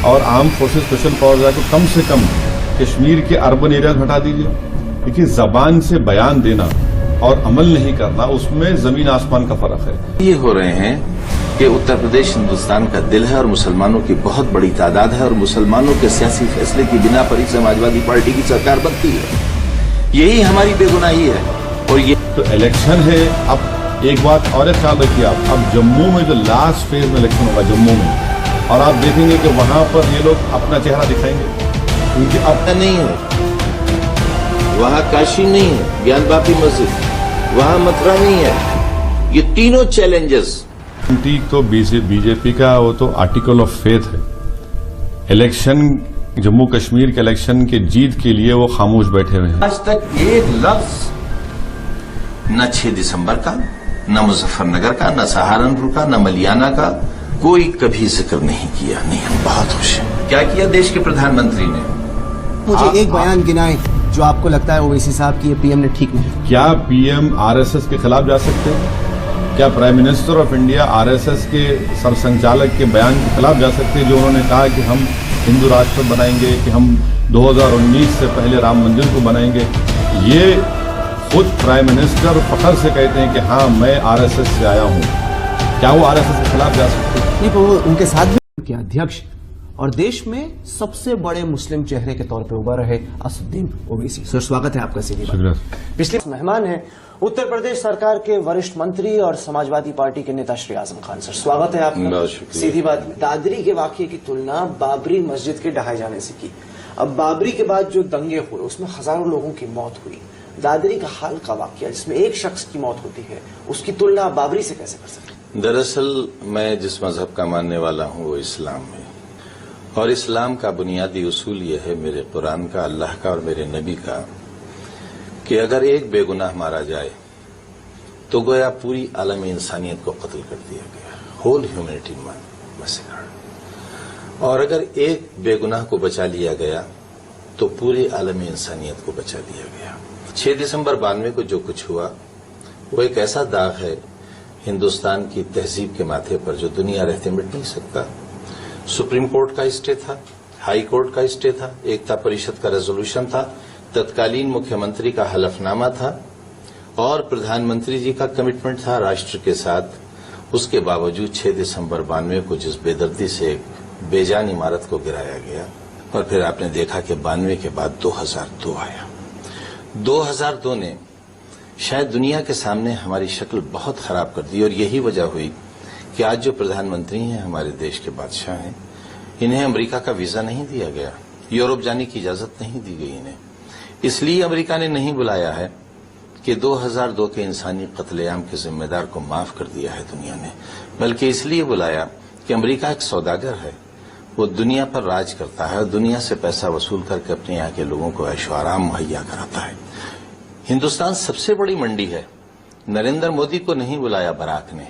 और arm forces special powers को कम से कम कश्मीर के अर्बन एरिया हटा दीजिए। देखिए, जबान से बयान देना और अमल नहीं करना, उसमें जमीन आसमान का फर्क है। ये हो रहे हैं कि उत्तर प्रदेश हिंदुस्तान का दिल है और मुसलमानों की बहुत बड़ी तादाद है और मुसलमानों के सियासी फैसले की बिना पर ही समाजवादी पार्टी की सरकार बनती है। यही हमारी बेगुनाही है। और ये तो इलेक्शन है। अब एक बात और ख्याल रखिए आप, अब जम्मू में जो लास्ट फेज में इलेक्शन होगा जम्मू में, और आप देखेंगे कि वहां पर ये लोग अपना चेहरा दिखाएंगे, क्योंकि अब नहीं है, वहां काशी नहीं है, ज्ञानवापी मस्जिद, वहां मथुरा नहीं है। ये तीनों चैलेंजेस। तो बीजेपी का वो तो आर्टिकल ऑफ फेथ है। इलेक्शन, जम्मू कश्मीर के इलेक्शन के जीत के लिए वो खामोश बैठे हुए हैं। आज तक एक लफ्ज न 6 दिसंबर का, न मुजफ्फरनगर का, न सहारनपुर का, न मलियाना का कोई कभी जिक्र नहीं किया। नहीं, हम बहुत खुश हैं। क्या किया देश के प्रधानमंत्री ने? मुझे एक बयान गिनाए जो आपको लगता है ओवैसी साहब की पीएम ने ठीक नहीं। क्या पीएम आरएसएस के खिलाफ जा सकते हैं? क्या prime minister of India RSS के सरसंचालक के बयान के खिलाफ जा सकते हैं, जो उन्होंने कहा कि हम हिंदू राष्ट्र बनाएंगे, कि हम 2019 से पहले राम मंदिर को बनाएंगे? ये खुद प्राइम मिनिस्टर फखर से कहते हैं कि हाँ, मैं आरएसएस से आया हूं। क्या वो आरएसएस के खिलाफ जा सकते हैं? नहीं, पर वो उनके साथ भी के अध्यक्ष और देश में सबसे बड़े मुस्लिम चेहरे के तौर पर उभर रहे असदुद्दीन ओवैसी। सर, स्वागत है आपका। सीधी बात। पिछले मेहमान हैं उत्तर प्रदेश सरकार के वरिष्ठ मंत्री और समाजवादी पार्टी के नेता श्री आजम खान। सर, स्वागत है आपका। सीधी बात। दादरी के वाकये की तुलना बाबरी मस्जिद के ढहाए जाने से की। अब बाबरी के बाद जो दंगे हुए उसमें हजारों लोगों की मौत हुई। दादरी का हाल का वाकया जिसमें एक शख्स की मौत होती है, उसकी तुलना बाबरी से कैसे कर सकते? दरअसल मैं जिस मजहब का मानने वाला हूं वो इस्लाम है, और इस्लाम का बुनियादी उसूल यह है, मेरे कुरान का, अल्लाह का और मेरे नबी का, कि अगर एक बेगुनाह मारा जाए तो गोया पूरी आलम इंसानियत को कत्ल कर दिया गया, होल ह्यूमैनिटी मैसेकर। और अगर एक बेगुनाह को बचा लिया गया तो पूरी आलम इंसानियत को बचा लिया गया। 6 दिसंबर 92 को जो कुछ हुआ वो एक ऐसा दाग है हिंदुस्तान की तहजीब के माथे पर जो दुनिया रहते मिट नहीं सकता। सुप्रीम कोर्ट का स्टे था, हाई कोर्ट का स्टे था, एकता परिषद का रेजोल्यूशन था, तत्कालीन मुख्यमंत्री का हलफनामा था और प्रधानमंत्री जी का कमिटमेंट था राष्ट्र के साथ। उसके बावजूद 6 दिसंबर 92 को जिस बेदर्दी से एक बेजान इमारत को गिराया गया, और फिर आपने देखा कि 92 के बाद 2002 आया। 2002 ने शायद दुनिया के सामने हमारी शक्ल बहुत खराब कर दी, और यही वजह हुई कि आज जो प्रधानमंत्री हैं हमारे देश के बादशाह हैं, इन्हें अमेरिका का वीजा नहीं दिया गया, यूरोप जाने की इजाजत नहीं दी गई इन्हें। इसलिए अमेरिका ने नहीं बुलाया है कि 2002 के इंसानी कत्लेआम के जिम्मेदार को माफ कर दिया है दुनिया ने, बल्कि इसलिए बुलाया कि अमेरिका एक सौदागर है, वो दुनिया पर राज करता है और दुनिया से पैसा वसूल करके अपने यहाँ के लोगों को ऐशो आराम मुहैया कराता है। हिंदुस्तान सबसे बड़ी मंडी है। नरेंद्र मोदी को नहीं बुलाया बराक ने,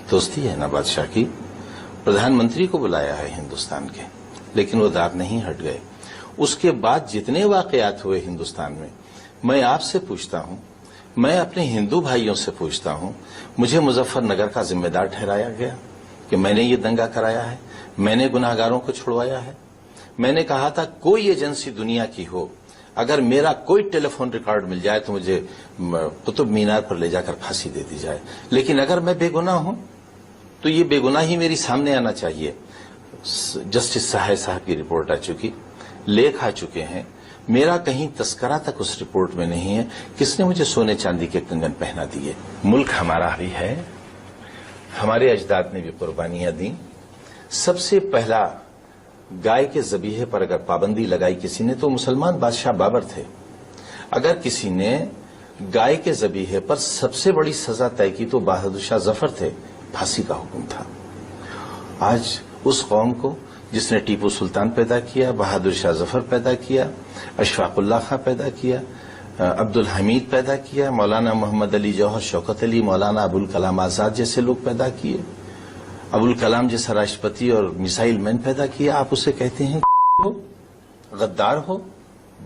दोस्ती है ना बादशाह की, प्रधानमंत्री को बुलाया है हिंदुस्तान के, लेकिन वो दाग नहीं हट गए। उसके बाद जितने वाकयात हुए हिंदुस्तान में, मैं आपसे पूछता हूं, मैं अपने हिंदू भाइयों से पूछता हूं, मुझे मुजफ्फरनगर का जिम्मेदार ठहराया गया कि मैंने ये दंगा कराया है, मैंने गुनाहगारों को छुड़वाया है। मैंने कहा था कोई एजेंसी दुनिया की हो, अगर मेरा कोई टेलीफोन रिकॉर्ड मिल जाए तो मुझे कुतुब मीनार पर ले जाकर फांसी दे दी जाए, लेकिन अगर मैं बेगुनाह हूं तो ये बेगुनाही मेरी सामने आना चाहिए। जस्टिस सहाय साहब की रिपोर्ट आ चुकी, लेख आ चुके हैं, मेरा कहीं तस्करा तक उस रिपोर्ट में नहीं है। किसने मुझे सोने चांदी के कंगन पहना दिए? मुल्क हमारा भी है, हमारे अजदाद ने भी कुर्बानियां दी। सबसे पहला गाय के ज़बीहे पर अगर पाबंदी लगाई किसी ने तो मुसलमान बादशाह बाबर थे। अगर किसी ने गाय के ज़बीहे पर सबसे बड़ी सजा तय की तो बहादुर शाह जफर थे, फांसी का हुक्म था। आज उस कौम को जिसने टीपू सुल्तान पैदा किया, बहादुर शाह जफर पैदा किया, अशफाकुल्लाह खां पैदा किया, अब्दुल हमीद पैदा किया, मौलाना मोहम्मद अली जौहर, शौकत अली, मौलाना अबुल कलाम आजाद जैसे लोग पैदा किए, अबुल कलाम जैसा राष्ट्रपति और मिसाइल मैन पैदा किया, आप उसे कहते हैं हो, गद्दार हो,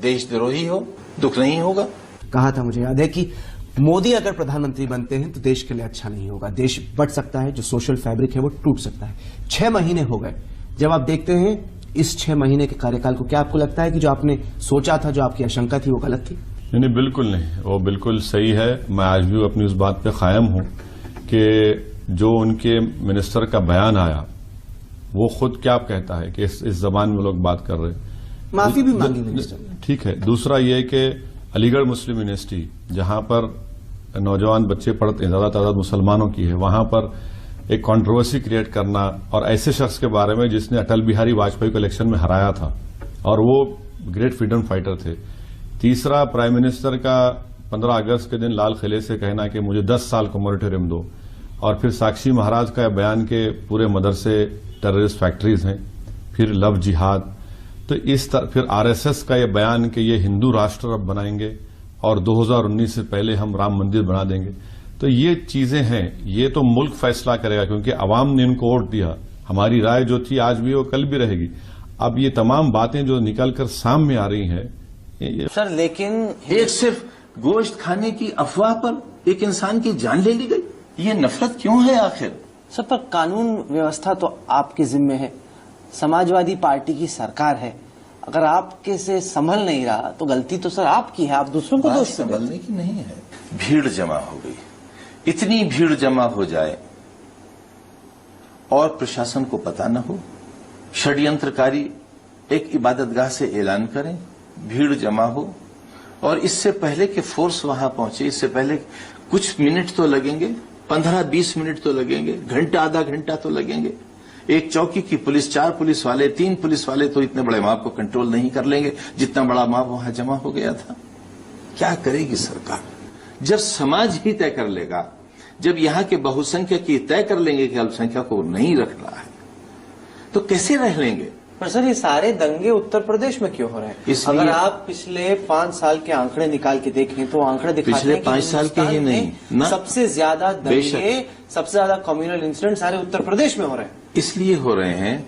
देशद्रोही हो? दुख नहीं होगा? कहा था, मुझे याद है कि मोदी अगर प्रधानमंत्री बनते हैं तो देश के लिए अच्छा नहीं होगा, देश बट सकता है, जो सोशल फैब्रिक है वो टूट सकता है। 6 महीने हो गए जब आप देखते हैं इस 6 महीने के कार्यकाल को? क्या आपको लगता है कि जो आपने सोचा था, जो आपकी आशंका थी, वो गलत थी? नहीं, बिल्कुल नहीं, वो बिल्कुल सही है। मैं आज भी अपनी उस बात पे कायम हूं कि जो उनके मिनिस्टर का बयान आया वो खुद क्या कहता है कि इस जबान में लोग बात कर रहे हैं। माफी भी मांगी मिनिस्टर ने। ठीक है। दूसरा ये कि अलीगढ़ मुस्लिम यूनिवर्सिटी जहां पर नौजवान बच्चे पढ़ते हैं, ज्यादा तादाद मुसलमानों की है, वहां पर एक कंट्रोवर्सी क्रिएट करना, और ऐसे शख्स के बारे में जिसने अटल बिहारी वाजपेयी को इलेक्शन में हराया था और वो ग्रेट फ्रीडम फाइटर थे। तीसरा, प्राइम मिनिस्टर का 15 अगस्त के दिन लाल किले से कहना कि मुझे 10 साल का मोरेटोरियम दो, और फिर साक्षी महाराज का बयान के पूरे मदरसे टेररिस्ट फैक्ट्रीज हैं, फिर लव जिहाद, तो इस तरह फिर आरएसएस का यह बयान कि ये हिंदू राष्ट्र अब बनाएंगे और 2019 से पहले हम राम मंदिर बना देंगे। तो ये चीजें हैं, ये तो मुल्क फैसला करेगा क्योंकि अवाम ने इनको वोट दिया। हमारी राय जो थी आज भी वो कल भी रहेगी। अब ये तमाम बातें जो निकलकर सामने आ रही हैं सर, लेकिन एक सिर्फ गोश्त खाने की अफवाह पर एक इंसान की जान ले ली गई, ये नफरत क्यों है आखिर? सर, पर कानून व्यवस्था तो आपके जिम्मे है, समाजवादी पार्टी की सरकार है। अगर आपके से संभल नहीं रहा तो गलती तो सर आपकी है, आप दूसरों को दोष देते हैं। संभलने की नहीं है, भीड़ जमा हो गई। इतनी भीड़ जमा हो जाए और प्रशासन को पता न हो, षड्यंत्रकारी एक इबादतगाह से ऐलान करें, भीड़ जमा हो, और इससे पहले कि फोर्स वहां पहुंचे, इससे पहले कुछ मिनट तो लगेंगे, 15-20 मिनट तो लगेंगे, घंटा आधा घंटा तो लगेंगे। एक चौकी की पुलिस, 4 पुलिस वाले, 3 पुलिस वाले तो इतने बड़े माप को कंट्रोल नहीं कर लेंगे जितना बड़ा माप वहां जमा हो गया था। क्या करेगी सरकार? जब समाज ही तय कर लेगा, जब यहां के बहुसंख्यक ही तय कर लेंगे कि अल्पसंख्यक को नहीं रखना है, तो कैसे रह लेंगे? पर सर, ये सारे दंगे उत्तर प्रदेश में क्यों हो रहे हैं? अगर आप पिछले 5 साल के आंकड़े निकाल के देखें तो आंकड़े दिखाते पिछले हैं कि 5 साल के ही नहीं ना, सबसे ज्यादा दंगे, सबसे ज्यादा कम्युनल इंसिडेंट सारे उत्तर प्रदेश में हो रहे हैं। इसलिए हो रहे हैं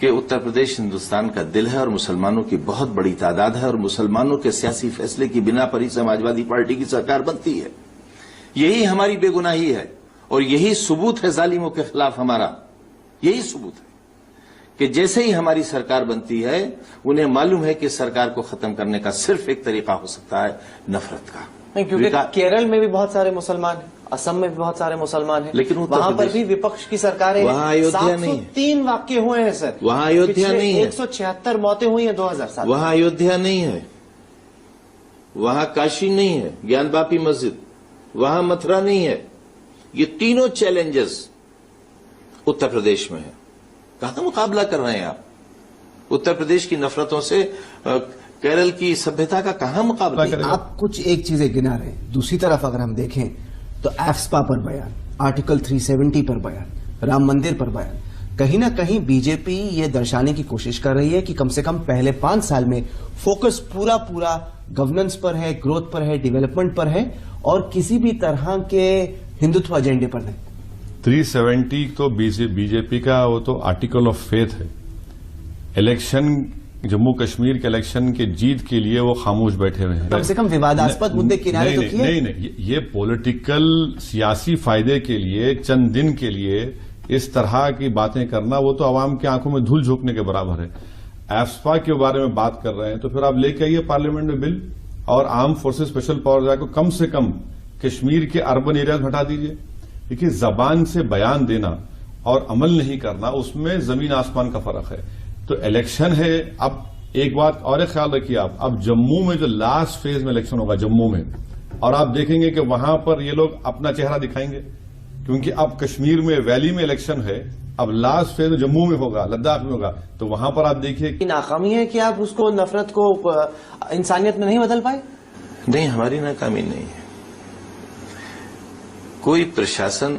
कि उत्तर प्रदेश हिंदुस्तान का दिल है और मुसलमानों की बहुत बड़ी तादाद है, और मुसलमानों के सियासी फैसले की बिना पर ही समाजवादी पार्टी की सरकार बनती है। यही हमारी बेगुनाही है और यही सबूत है जालिमों के खिलाफ हमारा। यही सबूत है कि जैसे ही हमारी सरकार बनती है, उन्हें मालूम है कि सरकार को खत्म करने का सिर्फ एक तरीका हो सकता है, नफरत का। नहीं, क्योंकि केरल में भी बहुत सारे मुसलमान हैं, असम में भी बहुत सारे मुसलमान हैं, लेकिन वहां पर भी विपक्ष की सरकारें, वहां अयोध्या नहीं है। 3 वाक्य हुए हैं सर, वहां अयोध्या नहीं है। 176 मौतें हुई हैं 2007। वहां अयोध्या नहीं है, वहां काशी नहीं है, ज्ञानवापी मस्जिद, वहां मथुरा नहीं है। ये तीनों चैलेंजेस उत्तर प्रदेश में है। कहां मुकाबला कर रहे हैं आप? उत्तर प्रदेश की नफरतों से केरल की सभ्यता का कहां मुकाबला करें? आप कुछ एक चीजें गिना रहे हैं, दूसरी तरफ अगर हम देखें तो एफ्सपा पर बयान, आर्टिकल 370 पर बयान, राम मंदिर पर बयान, कहीं ना कहीं बीजेपी ये दर्शाने की कोशिश कर रही है कि कम से कम पहले 5 साल में फोकस पूरा गवर्नेंस पर है, ग्रोथ पर है, डेवलपमेंट पर है, और किसी भी तरह के हिंदुत्व एजेंडे पर नहीं। 370 तो बीजेपी का वो तो आर्टिकल ऑफ फेथ है। इलेक्शन, जम्मू कश्मीर के इलेक्शन के जीत के लिए वो खामोश बैठे हुए हैं। कम से कम विवादास्पद मुद्दे किनारे तो किए। नहीं, ये पॉलिटिकल सियासी फायदे के लिए, चंद दिन के लिए इस तरह की बातें करना, वो तो आवाम की आंखों में धूल झोंकने के बराबर है। एफ्सपा के बारे में बात कर रहे हैं तो फिर आप लेके आइए पार्लियामेंट में बिल, और आर्म फोर्सेस स्पेशल पावर को कम से कम कश्मीर के अर्बन एरियाज में हटा दीजिए। देखिए, जबान से बयान देना और अमल नहीं करना, उसमें जमीन आसमान का फर्क है। तो इलेक्शन है। अब एक बात और ख्याल रखिए आप, अब जम्मू में जो लास्ट फेज में इलेक्शन होगा जम्मू में, और आप देखेंगे कि वहां पर ये लोग अपना चेहरा दिखाएंगे, क्योंकि अब कश्मीर में वैली में इलेक्शन है, अब लास्ट फेज जम्मू में होगा, लद्दाख में होगा, तो वहां पर आप देखिए नाकामी है कि आप उसको, नफरत को इंसानियत में नहीं बदल पाए। नहीं, हमारी नाकामी नहीं है। कोई प्रशासन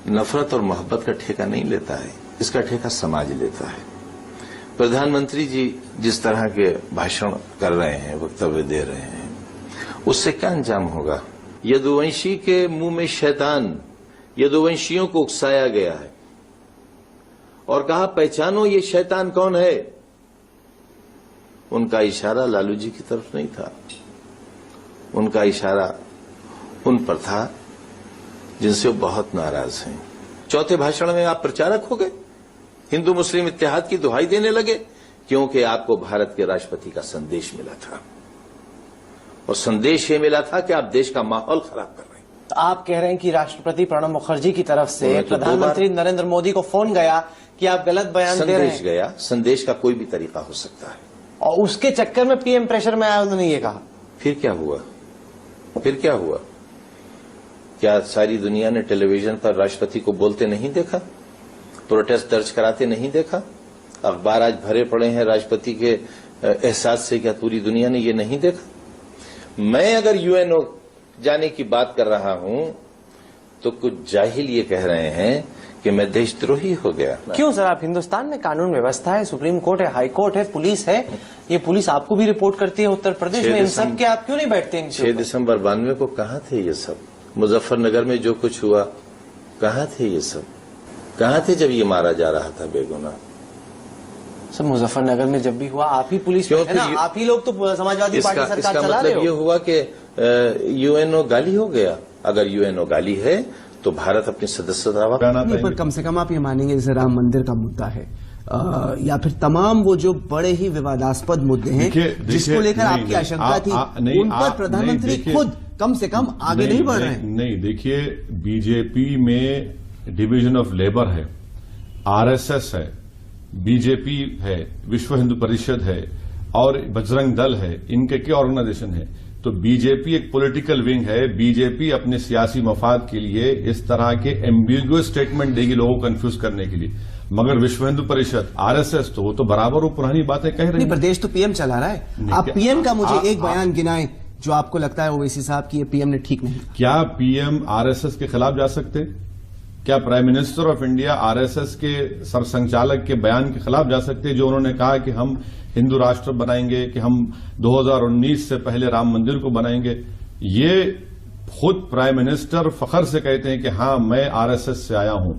नफरत और मोहब्बत का ठेका नहीं लेता है, इसका ठेका समाज लेता है। प्रधानमंत्री जी जिस तरह के भाषण कर रहे हैं, वक्तव्य दे रहे हैं, उससे क्या अंजाम होगा? यदुवंशी के मुंह में शैतान, यदुवंशियों को उकसाया गया है और कहा पहचानो ये शैतान कौन है। उनका इशारा लालू जी की तरफ नहीं था, उनका इशारा उन पर था जिनसे वो बहुत नाराज हैं। चौथे भाषण में आप प्रचारक हो गए, हिंदू मुस्लिम इत्तेहाद की दुहाई देने लगे क्योंकि आपको भारत के राष्ट्रपति का संदेश मिला था, और संदेश ये मिला था कि आप देश का माहौल खराब कर रहे हैं। तो आप कह रहे हैं कि राष्ट्रपति प्रणब मुखर्जी की तरफ से उन्हें तो प्रधानमंत्री नरेंद्र मोदी को फोन गया कि आप गलत बयान दे रहे संदेश हैं, गया। संदेश का कोई भी तरीका हो सकता है, और उसके चक्कर में पीएम प्रेशर में आया, उन्होंने ये कहा। फिर क्या हुआ? फिर क्या हुआ? क्या सारी दुनिया ने टेलीविजन पर राष्ट्रपति को बोलते नहीं देखा? प्रोटेस्ट दर्ज कराते नहीं देखा? अखबार आज भरे पड़े हैं राष्ट्रपति के एहसास से, क्या पूरी दुनिया ने ये नहीं देखा? मैं अगर यूएनओ जाने की बात कर रहा हूं तो कुछ जाहिल ये कह रहे हैं कि मैं देशद्रोही हो गया। क्यों सर? आप हिंदुस्तान में कानून व्यवस्था है, सुप्रीम कोर्ट है, हाई कोर्ट है, पुलिस है, ये पुलिस आपको भी रिपोर्ट करती है उत्तर प्रदेश में, इन सब के आप क्यों नहीं बैठते? 6 दिसंबर 92 को कहाँ थे ये सब? मुजफ्फरनगर में जो कुछ हुआ, कहाँ थे ये सब? कहाँ थे जब ये मारा जा रहा था बेगुनाह? सब मुजफ्फरनगर में जब भी हुआ आप ही पुलिस में थे ना, आप ही लोग तो समाजवादी पार्टी सरकार इसका चला रहे मतलब हो। ये हुआ कि यूएनओ गाली हो गया। अगर यूएनओ गाली है तो भारत अपनी सदस्यता नहीं, पर कम से कम आप ये मानेंगे जैसे राम मंदिर का मुद्दा है या फिर तमाम वो जो बड़े ही विवादास्पद मुद्दे हैं जिसको लेकर आपकी आशंका थी, उन पर प्रधानमंत्री खुद कम से कम आगे नहीं बढ़ रहे हैं। नहीं, देखिए, बीजेपी में डिवीजन ऑफ लेबर है, आरएसएस है, बीजेपी है, विश्व हिंदू परिषद है और बजरंग दल है। इनके क्या ऑर्गेनाइजेशन है? तो बीजेपी एक पॉलिटिकल विंग है। बीजेपी अपने सियासी मफाद के लिए इस तरह के एम्बिगुअस स्टेटमेंट देगी लोगों को कंफ्यूज करने के लिए, मगर विश्व हिंदू परिषद, आरएसएस तो वो तो बराबर वो पुरानी बातें कह रही है। प्रदेश तो पीएम चला रहा है। आप पीएम का मुझे एक बयान गिनाएं जो आपको लगता है ओवैसी साहब की ये पीएम ने ठीक नहीं। क्या पीएम आरएसएस के खिलाफ जा सकते? क्या prime minister of India RSS के सरसंघचालक के बयान के खिलाफ जा सकते हैं जो उन्होंने कहा कि हम हिंदू राष्ट्र बनाएंगे, कि हम 2019 से पहले राम मंदिर को बनाएंगे? ये खुद प्राइम मिनिस्टर फखर से कहते हैं कि हाँ, मैं आरएसएस से आया हूं।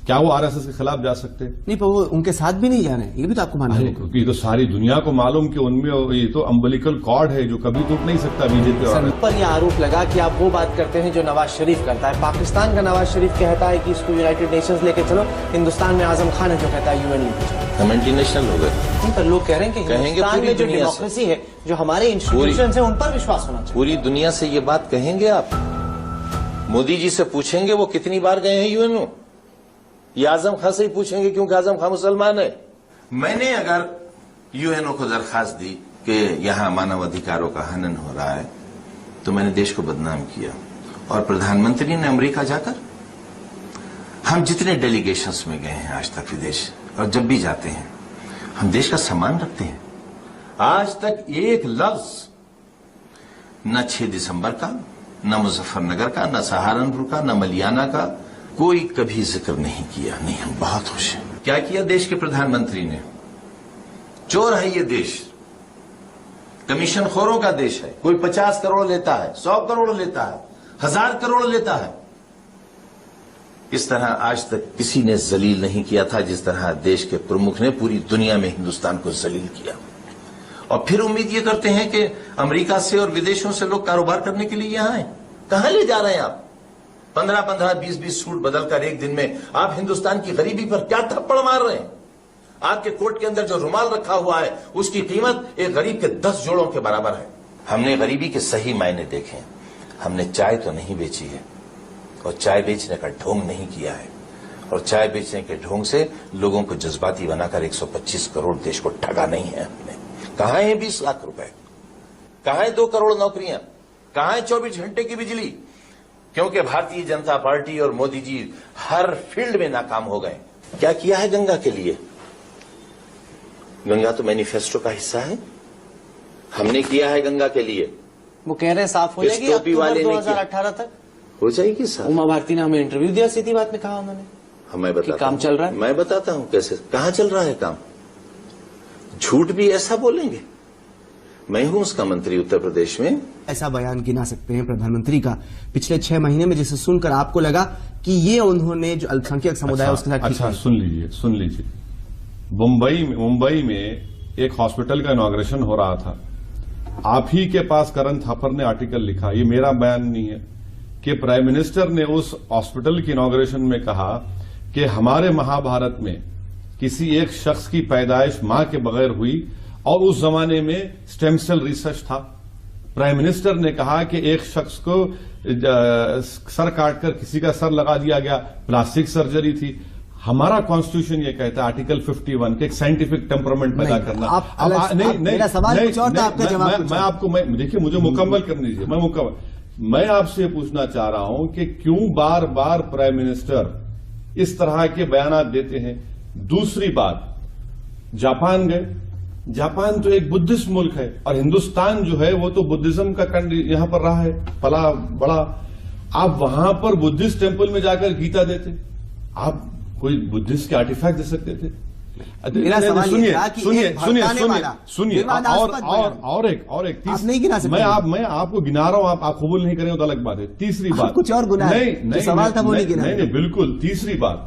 क्या वो आरएसएस के खिलाफ जा सकते? नहीं, पर वो उनके साथ भी नहीं जा रहे हैं, ये भी तो आपको मानना है। क्योंकि तो सारी दुनिया को मालूम कि उनमें ये तो अम्बिलिकल कॉर्ड है जो कभी टूट नहीं सकता बीजेपी। और पर यह आरोप लगा कि आप वो बात करते हैं जो नवाज शरीफ करता है। पाकिस्तान का नवाज शरीफ कहता है कि इसको यूनाइटेड नेशंस लेके चलो, हिंदुस्तान में आजम खान है जो कहता है यूएन लेके चलो। हम इंटरनेशनल हो गए। पर लोग कह रहे हैं कि हिंदुस्तान में जो डेमोक्रेसी है, जो हमारे इंस्टीट्यूशन है, उन पर विश्वास होना चाहिए। पूरी दुनिया से ये बात कहेंगे आप? मोदी जी से पूछेंगे वो कितनी बार गए हैं यूएनओ? ये आजम खान से ही पूछेंगे क्योंकि आजम खान मुसलमान है। मैंने अगर यूएनओ को दरखास्त दी कि यहां मानव अधिकारों का हनन हो रहा है तो मैंने देश को बदनाम किया। और प्रधानमंत्री ने अमेरिका जाकर, हम जितने डेलीगेशंस में गए हैं आज तक विदेश, और जब भी जाते हैं हम देश का सम्मान रखते हैं। आज तक एक लफ्ज न 6 दिसंबर का, न मुजफ्फरनगर का, न सहारनपुर का, न मलियाना का कोई कभी जिक्र नहीं किया। नहीं, हम बहुत खुश हैं। क्या किया देश के प्रधानमंत्री ने? चोर है ये देश, कमीशन खोरों का देश है। कोई 50 करोड़ लेता है, 100 करोड़ लेता है, 1000 करोड़ लेता है। इस तरह आज तक किसी ने जलील नहीं किया था जिस तरह देश के प्रमुख ने पूरी दुनिया में हिंदुस्तान को जलील किया। और फिर उम्मीद ये करते हैं कि अमेरिका से और विदेशों से लोग कारोबार करने के लिए यहां आए। कहां ले जा रहे हैं आप? 15-15, 20-20 सूट बदलकर एक दिन में आप हिंदुस्तान की गरीबी पर क्या थप्पड़ मार रहे हैं? आपके कोट के अंदर जो रुमाल रखा हुआ है उसकी कीमत एक गरीब के 10 जोड़ों के बराबर है। हमने गरीबी के सही मायने देखे। हमने चाय तो नहीं बेची है और चाय बेचने का ढोंग नहीं किया है, और चाय बेचने के ढोंग से लोगों को जज्बाती बनाकर 125 करोड़ देश को ठगा नहीं है हमने। कहां है 20 लाख रुपए? कहां है 2 करोड़ नौकरियां? कहां है 24 घंटे की बिजली? क्योंकि भारतीय जनता पार्टी और मोदी जी हर फील्ड में नाकाम हो गए। क्या किया है गंगा के लिए? गंगा तो मैनिफेस्टो का हिस्सा है। हमने किया है गंगा के लिए। वो कह रहे हैं साफ हो जाएगी अक्टूबर 2018 तक हो जाएगी साफ। उमा भारती ने हमें इंटरव्यू दिया, सीधी बात में कहा उन्होंने। मैं बताता काम चल रहा है। मैं बताता हूं कैसे, कहां चल रहा है काम। झूठ भी ऐसा बोलेंगे? मैं हूं उसका मंत्री उत्तर प्रदेश में। ऐसा बयान गिना सकते हैं प्रधानमंत्री का पिछले 6 महीने में जिसे सुनकर आपको लगा कि ये उन्होंने जो अल्पसंख्यक समुदाय उसके साथ अच्छा सुन लीजिए। मुंबई में एक हॉस्पिटल का इनॉग्रेशन हो रहा था। आप ही के पास करण थापर ने आर्टिकल लिखा, ये मेरा बयान नहीं है, कि प्राइम मिनिस्टर ने उस हॉस्पिटल की इनॉग्रेशन में कहा कि हमारे महाभारत में किसी एक शख्स की पैदाइश मां के बगैर हुई और उस जमाने में स्टेम सेल रिसर्च था। प्राइम मिनिस्टर ने कहा कि एक शख्स को सर काटकर किसी का सर लगा दिया गया, प्लास्टिक सर्जरी थी। हमारा कॉन्स्टिट्यूशन ये कहता है आर्टिकल 51 के एक साइंटिफिक टेम्परामेंट पैदा करना। मेरा सवाल कुछ और था, आपका जवाब देखिए मुझे मुकम्मल करने दीजिए। मैं आपसे पूछना चाह रहा हूं कि क्यों बार बार प्राइम मिनिस्टर इस तरह के बयानात देते हैं। दूसरी बात, जापान गए, जापान तो एक बुद्धिस्ट मुल्क है और हिंदुस्तान जो है वो तो बुद्धिज्म का यहां पर रहा है, पला बड़ा। आप वहां पर बुद्धिस्ट टेम्पल में जाकर गीता देते, आप कोई बुद्धिस्ट के आर्टिफैक्ट दे सकते थे। सुनिए और एक तीसरी, मैं आपको गिना रहा हूं, आप कबूल नहीं करें तो अलग बात है। तीसरी बात कुछ और गुना नहीं, सवाल था वो नहीं गिना। नहीं, बिल्कुल। तीसरी बात,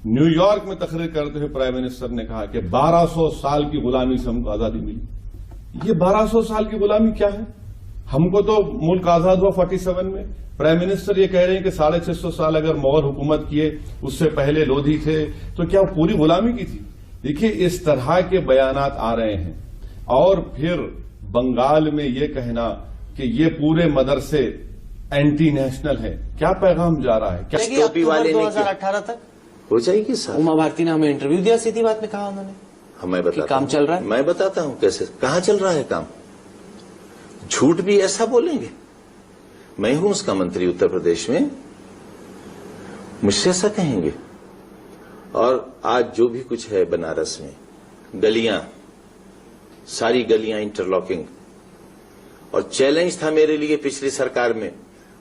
न्यूयॉर्क में तकरीर करते हुए प्राइम मिनिस्टर ने कहा कि 1200 साल की गुलामी से हमको आजादी मिली। ये 1200 साल की गुलामी क्या है? हमको तो मुल्क आजाद हुआ 47 में। प्राइम मिनिस्टर ये कह रहे हैं कि 650 साल अगर मुगल हुकूमत किए, उससे पहले लोधी थे, तो क्या वो पूरी गुलामी की थी? देखिए, इस तरह के बयानात आ रहे हैं। और फिर बंगाल में ये कहना कि ये पूरे मदरसे एंटी नेशनल है, क्या पैगाम जा रहा है? क्या टोपी वाले ने 2018 तक हो जाएगी सर? उमा भारती ने हमें इंटरव्यू दिया, सीधी बात में कहा उन्होंने। मैं बताता काम चल रहा है। मैं बताता हूं कैसे, कहां चल रहा है काम। झूठ भी ऐसा बोलेंगे। मैं हूं उसका मंत्री उत्तर प्रदेश में, मुझसे ऐसा कहेंगे। और आज जो भी कुछ है बनारस में, गलियां, सारी गलियां इंटरलॉकिंग, और चैलेंज था मेरे लिए पिछली सरकार में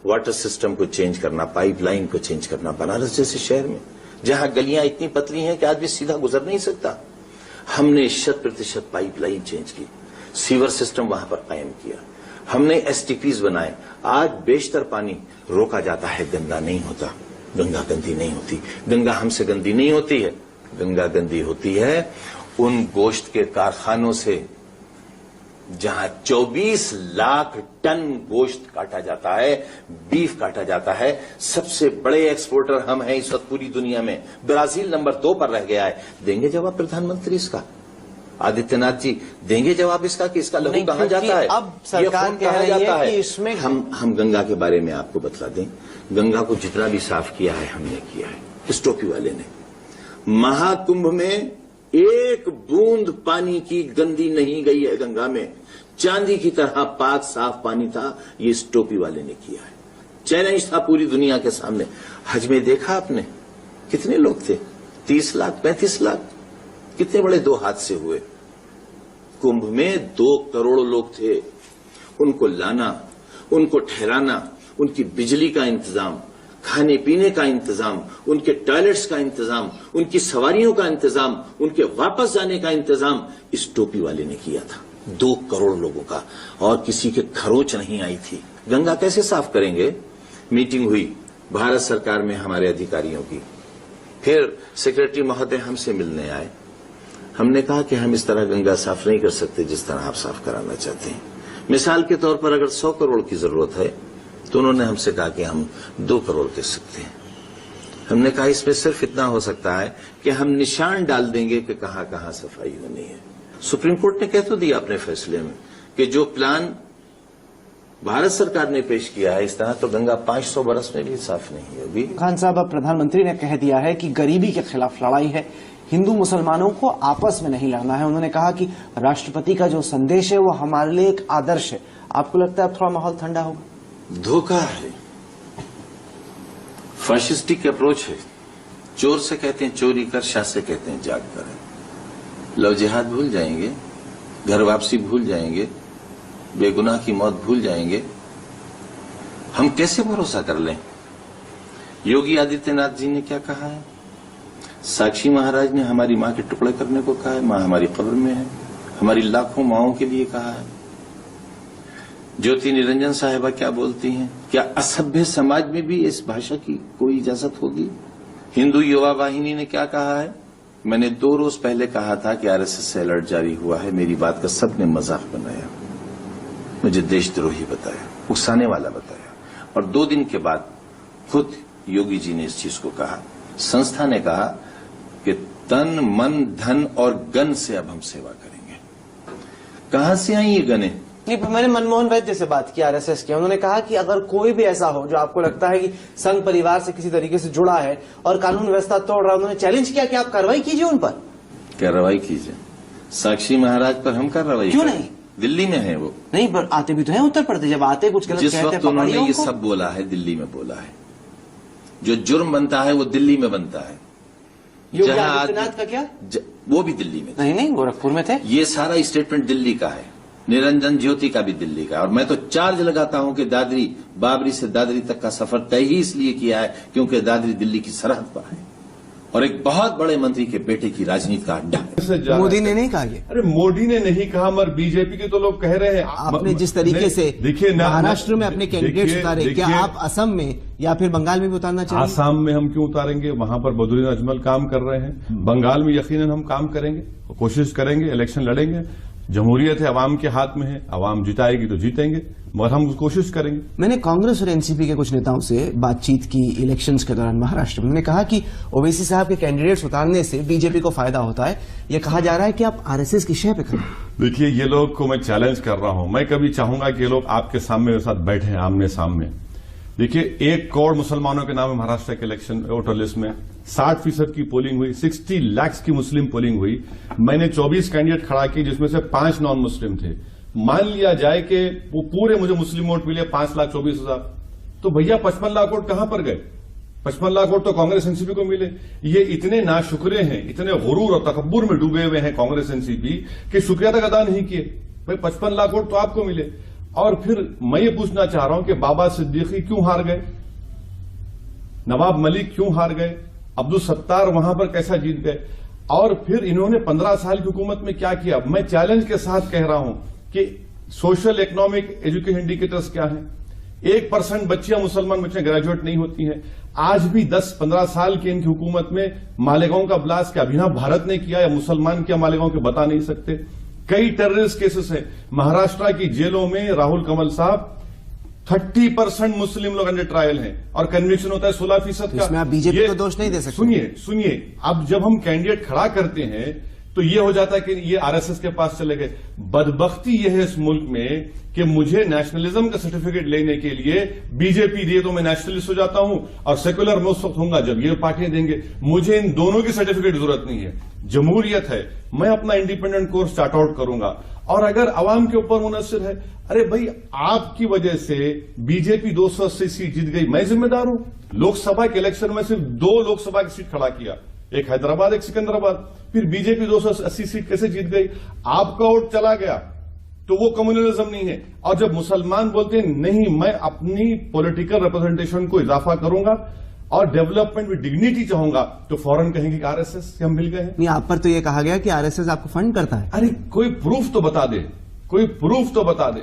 वाटर सिस्टम को चेंज करना, पाइपलाइन को चेंज करना। बनारस जैसे शहर में जहां गलियां इतनी पतली हैं कि आदमी सीधा गुजर नहीं सकता, हमने 100% पाइपलाइन चेंज की, सीवर सिस्टम वहां पर कायम किया, हमने एसटीपीज बनाए। आज बेशतर पानी रोका जाता है, गंदा नहीं होता। गंगा गंदी नहीं होती, गंगा हमसे गंदी नहीं होती है। गंगा गंदी होती है उन गोश्त के कारखानों से जहां 24 लाख टन गोश्त काटा जाता है, बीफ काटा जाता है। सबसे बड़े एक्सपोर्टर हम हैं इस वक्त पूरी दुनिया में। ब्राजील नंबर 2 पर रह गया है। देंगे जवाब प्रधानमंत्री इसका? आदित्यनाथ जी देंगे जवाब इसका कि इसका लहू कहां जाता है? अब सरकार कह रही है कि इसमें हम गंगा के बारे में आपको बतला दें। गंगा को जितना भी साफ किया है हमने किया है, इस टोपी वाले ने। महाकुंभ में एक बूंद पानी की गंदी नहीं गई है गंगा में। चांदी की तरह पाक साफ पानी था, ये इस टोपी वाले ने किया है। चैलेंज था पूरी दुनिया के सामने। हज में देखा आपने कितने लोग थे? 30 लाख 35 लाख, कितने बड़े 2 हादसे हुए। कुंभ में 2 करोड़ लोग थे। उनको लाना, उनको ठहराना, उनकी बिजली का इंतजाम, खाने पीने का इंतजाम, उनके टॉयलेट्स का इंतजाम, उनकी सवारियों का इंतजाम, उनके वापस जाने का इंतजाम इस टोपी वाले ने किया था। 2 करोड़ लोगों का, और किसी के खरोच नहीं आई थी। गंगा कैसे साफ करेंगे? मीटिंग हुई भारत सरकार में हमारे अधिकारियों की। फिर सेक्रेटरी महोदय हमसे मिलने आए। हमने कहा कि हम इस तरह गंगा साफ नहीं कर सकते जिस तरह आप साफ कराना चाहते हैं। मिसाल के तौर पर अगर 100 करोड़ की जरूरत है तो उन्होंने हमसे कहा कि हम 2 करोड़ दे सकते हैं। हमने कहा इसमें सिर्फ इतना हो सकता है कि हम निशान डाल देंगे कि कहां कहां सफाई होनी है। सुप्रीम कोर्ट ने कह तो दिया अपने फैसले में कि जो प्लान भारत सरकार ने पेश किया है इस तरह तो गंगा 500 बरस में भी साफ नहीं होगी। खान साहब, अब प्रधानमंत्री ने कह दिया है कि गरीबी के खिलाफ लड़ाई है, हिंदू मुसलमानों को आपस में नहीं लड़ना है। उन्होंने कहा कि राष्ट्रपति का जो संदेश है वो हमारे लिए एक आदर्श है। आपको लगता है अब थोड़ा माहौल ठंडा होगा? धोखा है, फाशिस्टिक अप्रोच है। चोर से कहते हैं चोरी कर, शाह से कहते हैं जाग कर। लव जिहाद भूल जाएंगे, घर वापसी भूल जाएंगे, बेगुनाह की मौत भूल जाएंगे। हम कैसे भरोसा कर लें? योगी आदित्यनाथ जी ने क्या कहा है? साक्षी महाराज ने हमारी मां के टुकड़े करने को कहा है। मां हमारी कब्र में है, हमारी लाखों माओं के लिए कहा है। ज्योति निरंजन साहिबा क्या बोलती हैं? क्या असभ्य समाज में भी इस भाषा की कोई इजाजत होगी? हिंदू युवा वाहिनी ने क्या कहा है? मैंने 2 रोज पहले कहा था कि आरएसएस से अलर्ट जारी हुआ है। मेरी बात का सबने मजाक बनाया, मुझे देशद्रोही बताया, उकसाने वाला बताया। और 2 दिन के बाद खुद योगी जी ने इस चीज को कहा। संस्था ने कहा कि तन मन धन और गन से अब हम सेवा करेंगे। कहां से आई ये गने? नहीं, मैंने मनमोहन वैद्य से बात की, आरएसएस की। उन्होंने कहा कि अगर कोई भी ऐसा हो जो आपको लगता है कि संघ परिवार से किसी तरीके से जुड़ा है और कानून व्यवस्था तोड़ रहा है, उन्होंने चैलेंज किया कि आप कार्रवाई कीजिए उन पर। कार्रवाई कीजिए। साक्षी महाराज पर हम कार्रवाई क्यों नहीं? दिल्ली में है वो। नहीं, पर आते भी तो है उत्तर प्रदेश, जब आते कुछ गलत जिस कहते वक्त हैं उन्होंने ये सब बोला है दिल्ली में बोला है। जो जुर्म बनता है वो दिल्ली में बनता है। योगी जहां आदित्यनाथ का क्या? वो भी दिल्ली में थे। नहीं, गोरखपुर में थे। ये सारा स्टेटमेंट दिल्ली का है। निरंजन ज्योति का भी दिल्ली का। और मैं तो चार्ज लगाता हूं कि दादरी, बाबरी से दादरी तक का सफर तय ही इसलिए किया है क्योंकि दादरी दिल्ली की सरहद पर है और एक बहुत बड़े मंत्री के बेटे की राजनीति का अड्डा है। मोदी ने नहीं कहा ये। अरे मोदी ने नहीं कहा, मगर बीजेपी के तो लोग कह रहे हैं। आपने जिस तरीके से देखिए महाराष्ट्र में अपने कैंडिडेट्स उतारे, क्या आप असम में या फिर बंगाल में भी उतारना चाहिए? आसाम में हम क्यों उतारेंगे? वहां पर बदरुद्दीन अजमल काम कर रहे हैं। बंगाल में यकीनन हम काम करेंगे, कोशिश करेंगे, इलेक्शन लड़ेंगे। जमहूरियत है, अवाम के हाथ में है, अवाम जिताएगी तो जीतेंगे, मगर हम कोशिश करेंगे। मैंने कांग्रेस और एनसीपी के कुछ नेताओं से बातचीत की इलेक्शंस के दौरान महाराष्ट्र में। उन्होंने कहा कि ओवैसी साहब के कैंडिडेट्स उतारने से बीजेपी को फायदा होता है। यह कहा जा रहा है कि आप आरएसएस की शह पे खड़े। देखिए, ये लोग को मैं चैलेंज कर रहा हूं। मैं कभी चाहूंगा कि ये लोग आपके सामने मेरे साथ बैठे हैं, आमने सामने। देखिए, 1 करोड़ मुसलमानों के नाम है महाराष्ट्र के इलेक्शन वोटर लिस्ट में। 60% की पोलिंग हुई, 60 लाख की मुस्लिम पोलिंग हुई। मैंने 24 कैंडिडेट खड़ा किए जिसमें से 5 नॉन मुस्लिम थे। मान लिया जाए कि वो पूरे मुझे मुस्लिम वोट मिले 5,24,000, तो भैया 55 लाख वोट कहां पर गए? 55 लाख वोट तो कांग्रेस एनसीपी को मिले। ये इतने नाशुक्रे हैं, इतने गुरूर और तकब्बुर में डूबे हुए हैं कांग्रेस एनसीपी कि शुक्रिया तक अदा नहीं किए। भाई 55 लाख वोट तो आपको मिले। और फिर मैं ये पूछना चाह रहा हूं कि बाबा सिद्दीकी क्यों हार गए? नवाब मलिक क्यों हार गए? अब्दुल सत्तार वहां पर कैसा जीत गए? और फिर इन्होंने 15 साल की हुकूमत में क्या किया? मैं चैलेंज के साथ कह रहा हूं कि सोशल इकोनॉमिक एजुकेशन इंडिकेटर्स क्या है? 1% बच्चियां, मुसलमान बच्चियां ग्रेजुएट नहीं होती हैं। आज भी 10-15 साल की इनकी हुकूमत में मालेगांव का ब्लास्ट क्या अभिनव भारत ने किया या मुसलमान किया मालेगांव के बता नहीं सकते। कई टेररिस्ट केसेस हैं महाराष्ट्र की जेलों में। राहुल कमल साहब 30% मुस्लिम लोग अंडर ट्रायल हैं और कन्विक्शन होता है 16% का। इसमें आप बीजेपी को दोष नहीं दे सकते। सुनिए, अब जब हम कैंडिडेट खड़ा करते हैं तो ये हो जाता है कि ये आरएसएस के पास चले गए। बदबख्ती ये है इस मुल्क में कि मुझे नेशनलिज्म का सर्टिफिकेट लेने के लिए बीजेपी दिए तो मैं नेशनलिस्ट हो जाता हूं, और सेकुलर मैं उस वक्त होऊंगा जब ये पार्टियां देंगे। मुझे इन दोनों की सर्टिफिकेट की जरूरत नहीं है। जमहूरियत है, मैं अपना इंडिपेंडेंट कोर्स स्टार्ट आउट करूंगा। और अगर अवाम के ऊपर मुनसिर है, अरे भाई आपकी वजह से बीजेपी 280 सीट जीत गई, मैं जिम्मेदार हूं। लोकसभा के इलेक्शन में सिर्फ 2 लोकसभा की सीट खड़ा किया, एक हैदराबाद एक सिकंदराबाद। फिर बीजेपी 280 सीट कैसे जीत गई? आपका वोट चला गया, तो वो कम्युनलिज्म नहीं है। और जब मुसलमान बोलते हैं नहीं मैं अपनी पॉलिटिकल रिप्रेजेंटेशन को इजाफा करूंगा और डेवलपमेंट विद डिग्निटी चाहूंगा, तो फौरन कहेंगे कि आरएसएस से हम मिल गए हैं। नहीं, आप पर तो ये कहा गया कि आरएसएस आपको फंड करता है। अरे कोई प्रूफ तो बता दे, कोई प्रूफ तो बता दे।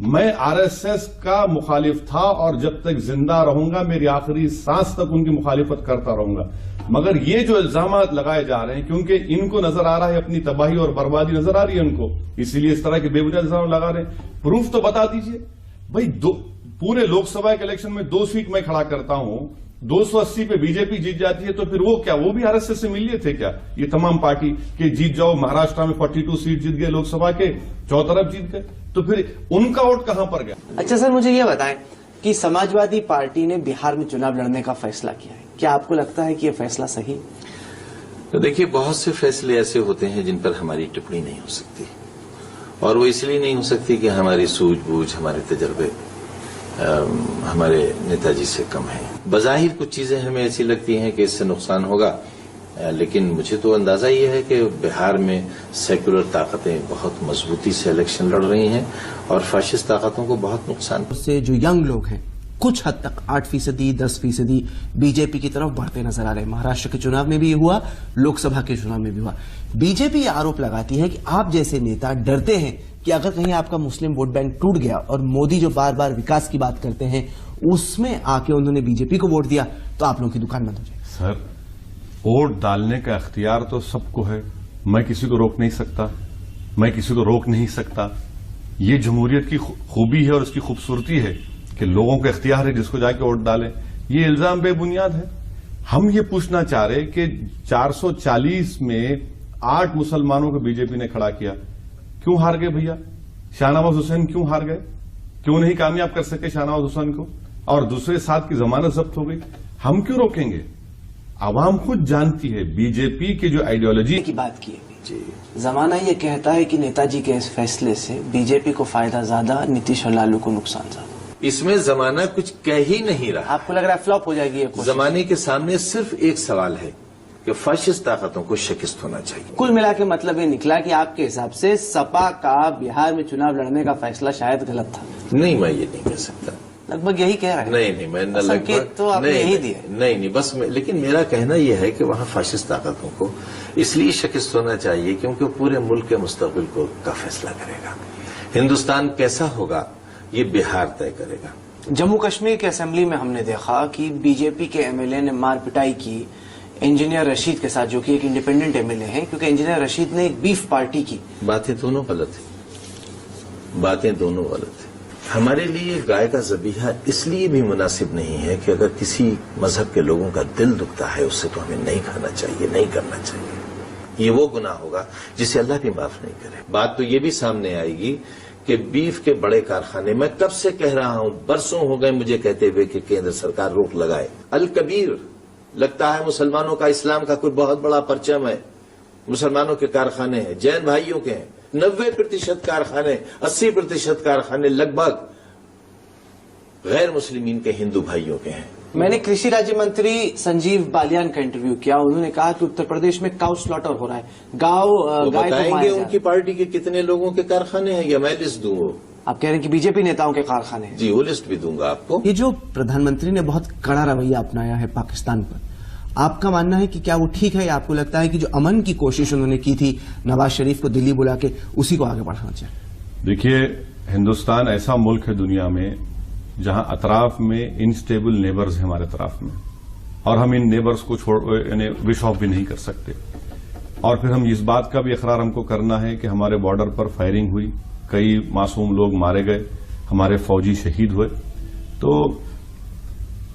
मैं आरएसएस का मुखालिफ था और जब तक जिंदा रहूंगा मेरी आखिरी सांस तक उनकी मुखालिफत करता रहूंगा। मगर ये जो इल्जाम लगाए जा रहे हैं, क्योंकि इनको नजर आ रहा है अपनी तबाही और बर्बादी नजर आ रही है उनको, इसीलिए इस तरह के बेवजह इल्जाम लगा रहे हैं। प्रूफ तो बता दीजिए भाई। पूरे लोकसभा के इलेक्शन में 2 सीट मैं खड़ा करता हूं, 280 पे बीजेपी जीत जाती है, तो फिर वो क्या, वो भी आरएसएस से मिलिए थे क्या? ये तमाम पार्टी के जीत जाओ, महाराष्ट्र में 42 सीट जीत गए लोकसभा के, चौतरफ जीत गए, तो फिर उनका वोट कहां पर गया? अच्छा सर, मुझे ये बताएं कि समाजवादी पार्टी ने बिहार में चुनाव लड़ने का फैसला किया है, क्या आपको लगता है कि यह फैसला सही? तो देखिए, बहुत से फैसले ऐसे होते हैं जिन पर हमारी टिप्पणी नहीं हो सकती, और वो इसलिए नहीं हो सकती कि हमारी सूझबूझ, हमारे तजर्बे हमारे नेताजी से कम है। बज़ाहिर कुछ चीजें हमें ऐसी लगती हैं कि इससे नुकसान होगा, लेकिन मुझे तो अंदाजा ये है कि बिहार में सेकुलर ताकतें बहुत मजबूती से इलेक्शन लड़ रही हैं और फाशिस्ट ताकतों को बहुत नुकसान। उससे जो यंग लोग हैं कुछ हद तक 8%, 10% बीजेपी की तरफ बढ़ते नजर आ रहे हैं। महाराष्ट्र के चुनाव में भी हुआ, लोकसभा के चुनाव में भी हुआ। बीजेपी ये आरोप लगाती है कि आप जैसे नेता डरते हैं कि अगर कहीं आपका मुस्लिम वोट बैंक टूट गया, और मोदी जो बार बार विकास की बात करते हैं उसमें आके उन्होंने बीजेपी को वोट दिया, तो आप लोगों की दुकान बंद हो जाएगी। सर, वोट डालने का इख्तियार तो सबको है, मैं किसी को रोक नहीं सकता, मैं किसी को रोक नहीं सकता। ये जमहूरियत की खूबी है और उसकी खूबसूरती है कि लोगों का इख्तियार है जिसको जाके वोट डालें। ये इल्जाम बेबुनियाद है। हम ये पूछना चाह रहे कि 440 में 8 मुसलमानों को बीजेपी ने खड़ा किया, क्यों हार गए भैया? शाहनवाज हुसैन क्यों हार गए? क्यों नहीं कामयाब कर सके शाहनवाज हुसैन को? और दूसरे 7 की जमानत जब्त हो गई, हम क्यों रोकेंगे? आवाम खुद जानती है बीजेपी की जो आइडियोलॉजी की बात की है, जमाना ये कहता है कि नेताजी के इस फैसले से बीजेपी को फायदा ज्यादा, नीतीश और लालू को नुकसान ज्यादा। इसमें जमाना कुछ कह ही नहीं रहा। आपको लग रहा है फ्लॉप हो जाएगी ये कोशिश? जमाने के सामने सिर्फ एक सवाल है कि फाशिस्ट ताकतों को शिकस्त होना चाहिए। कुल मिला के मतलब ये निकला कि आपके हिसाब से सपा का बिहार में चुनाव लड़ने का फैसला शायद गलत था। नहीं, मैं ये नहीं कह सकता। लगभग यही कह रहा है। नहीं, मैं न संकेत लगभग तो आपने यही दिए। नहीं, बस लेकिन मेरा कहना यह है कि वहां फाशिस्ट ताकतों को इसलिए शिकस्त होना चाहिए क्योंकि पूरे मुल्क के मुस्तकबिल का फैसला करेगा। हिंदुस्तान कैसा होगा ये बिहार तय करेगा। जम्मू कश्मीर के असेंबली में हमने देखा कि बीजेपी के एमएलए ने मार पिटाई की इंजीनियर रशीद के साथ, जो कि एक इंडिपेंडेंट एमएलए हैं, क्योंकि इंजीनियर रशीद ने एक बीफ पार्टी की। बातें दोनों गलत है। हमारे लिए गाय का ज़बीहा इसलिए भी मुनासिब नहीं है कि अगर किसी मजहब के लोगों का दिल दुखता है उससे तो हमें नहीं खाना चाहिए, नहीं करना चाहिए। ये वो गुनाह होगा जिसे अल्लाह भी माफ नहीं करे। बात तो ये भी सामने आएगी कि बीफ के बड़े कारखाने, मैं कब से कह रहा हूं, बरसों हो गए मुझे कहते हुए कि केंद्र सरकार रोक लगाए। अल कबीर लगता है मुसलमानों का, इस्लाम का कोई बहुत बड़ा परचम है, मुसलमानों के कारखाने हैं, जैन भाइयों के हैं। 90% कारखाने, 80% कारखाने लगभग गैर मुस्लिमीन के हिंदू भाइयों के हैं। मैंने कृषि राज्य मंत्री संजीव बालियान का इंटरव्यू किया। उन्होंने कहा कि उत्तर प्रदेश में काउ स्लॉटर हो रहा है, गाय को बताएंगे उनकी पार्टी के कितने लोगों के कारखाने हैं, या मैं लिस्ट दूं? आप कह रहे हैं कि बीजेपी नेताओं के कारखाने हैं? जी, वो लिस्ट भी दूंगा आपको। ये जो प्रधानमंत्री ने बहुत कड़ा रवैया अपनाया है पाकिस्तान पर, आपका मानना है कि क्या वो ठीक है, या आपको लगता है कि जो अमन की कोशिश उन्होंने की थी नवाज शरीफ को दिल्ली बुला के, उसी को आगे बढ़ाना चाहिए? देखिए, हिंदुस्तान ऐसा मुल्क है दुनिया में जहां अतराफ में इनस्टेबल नेबर्स हैं हमारे तरफ में, और हम इन नेबर्स को विश ऑफ भी नहीं कर सकते। और फिर हम इस बात का भी इकरार हमको करना है कि हमारे बॉर्डर पर फायरिंग हुई, कई मासूम लोग मारे गए, हमारे फौजी शहीद हुए। तो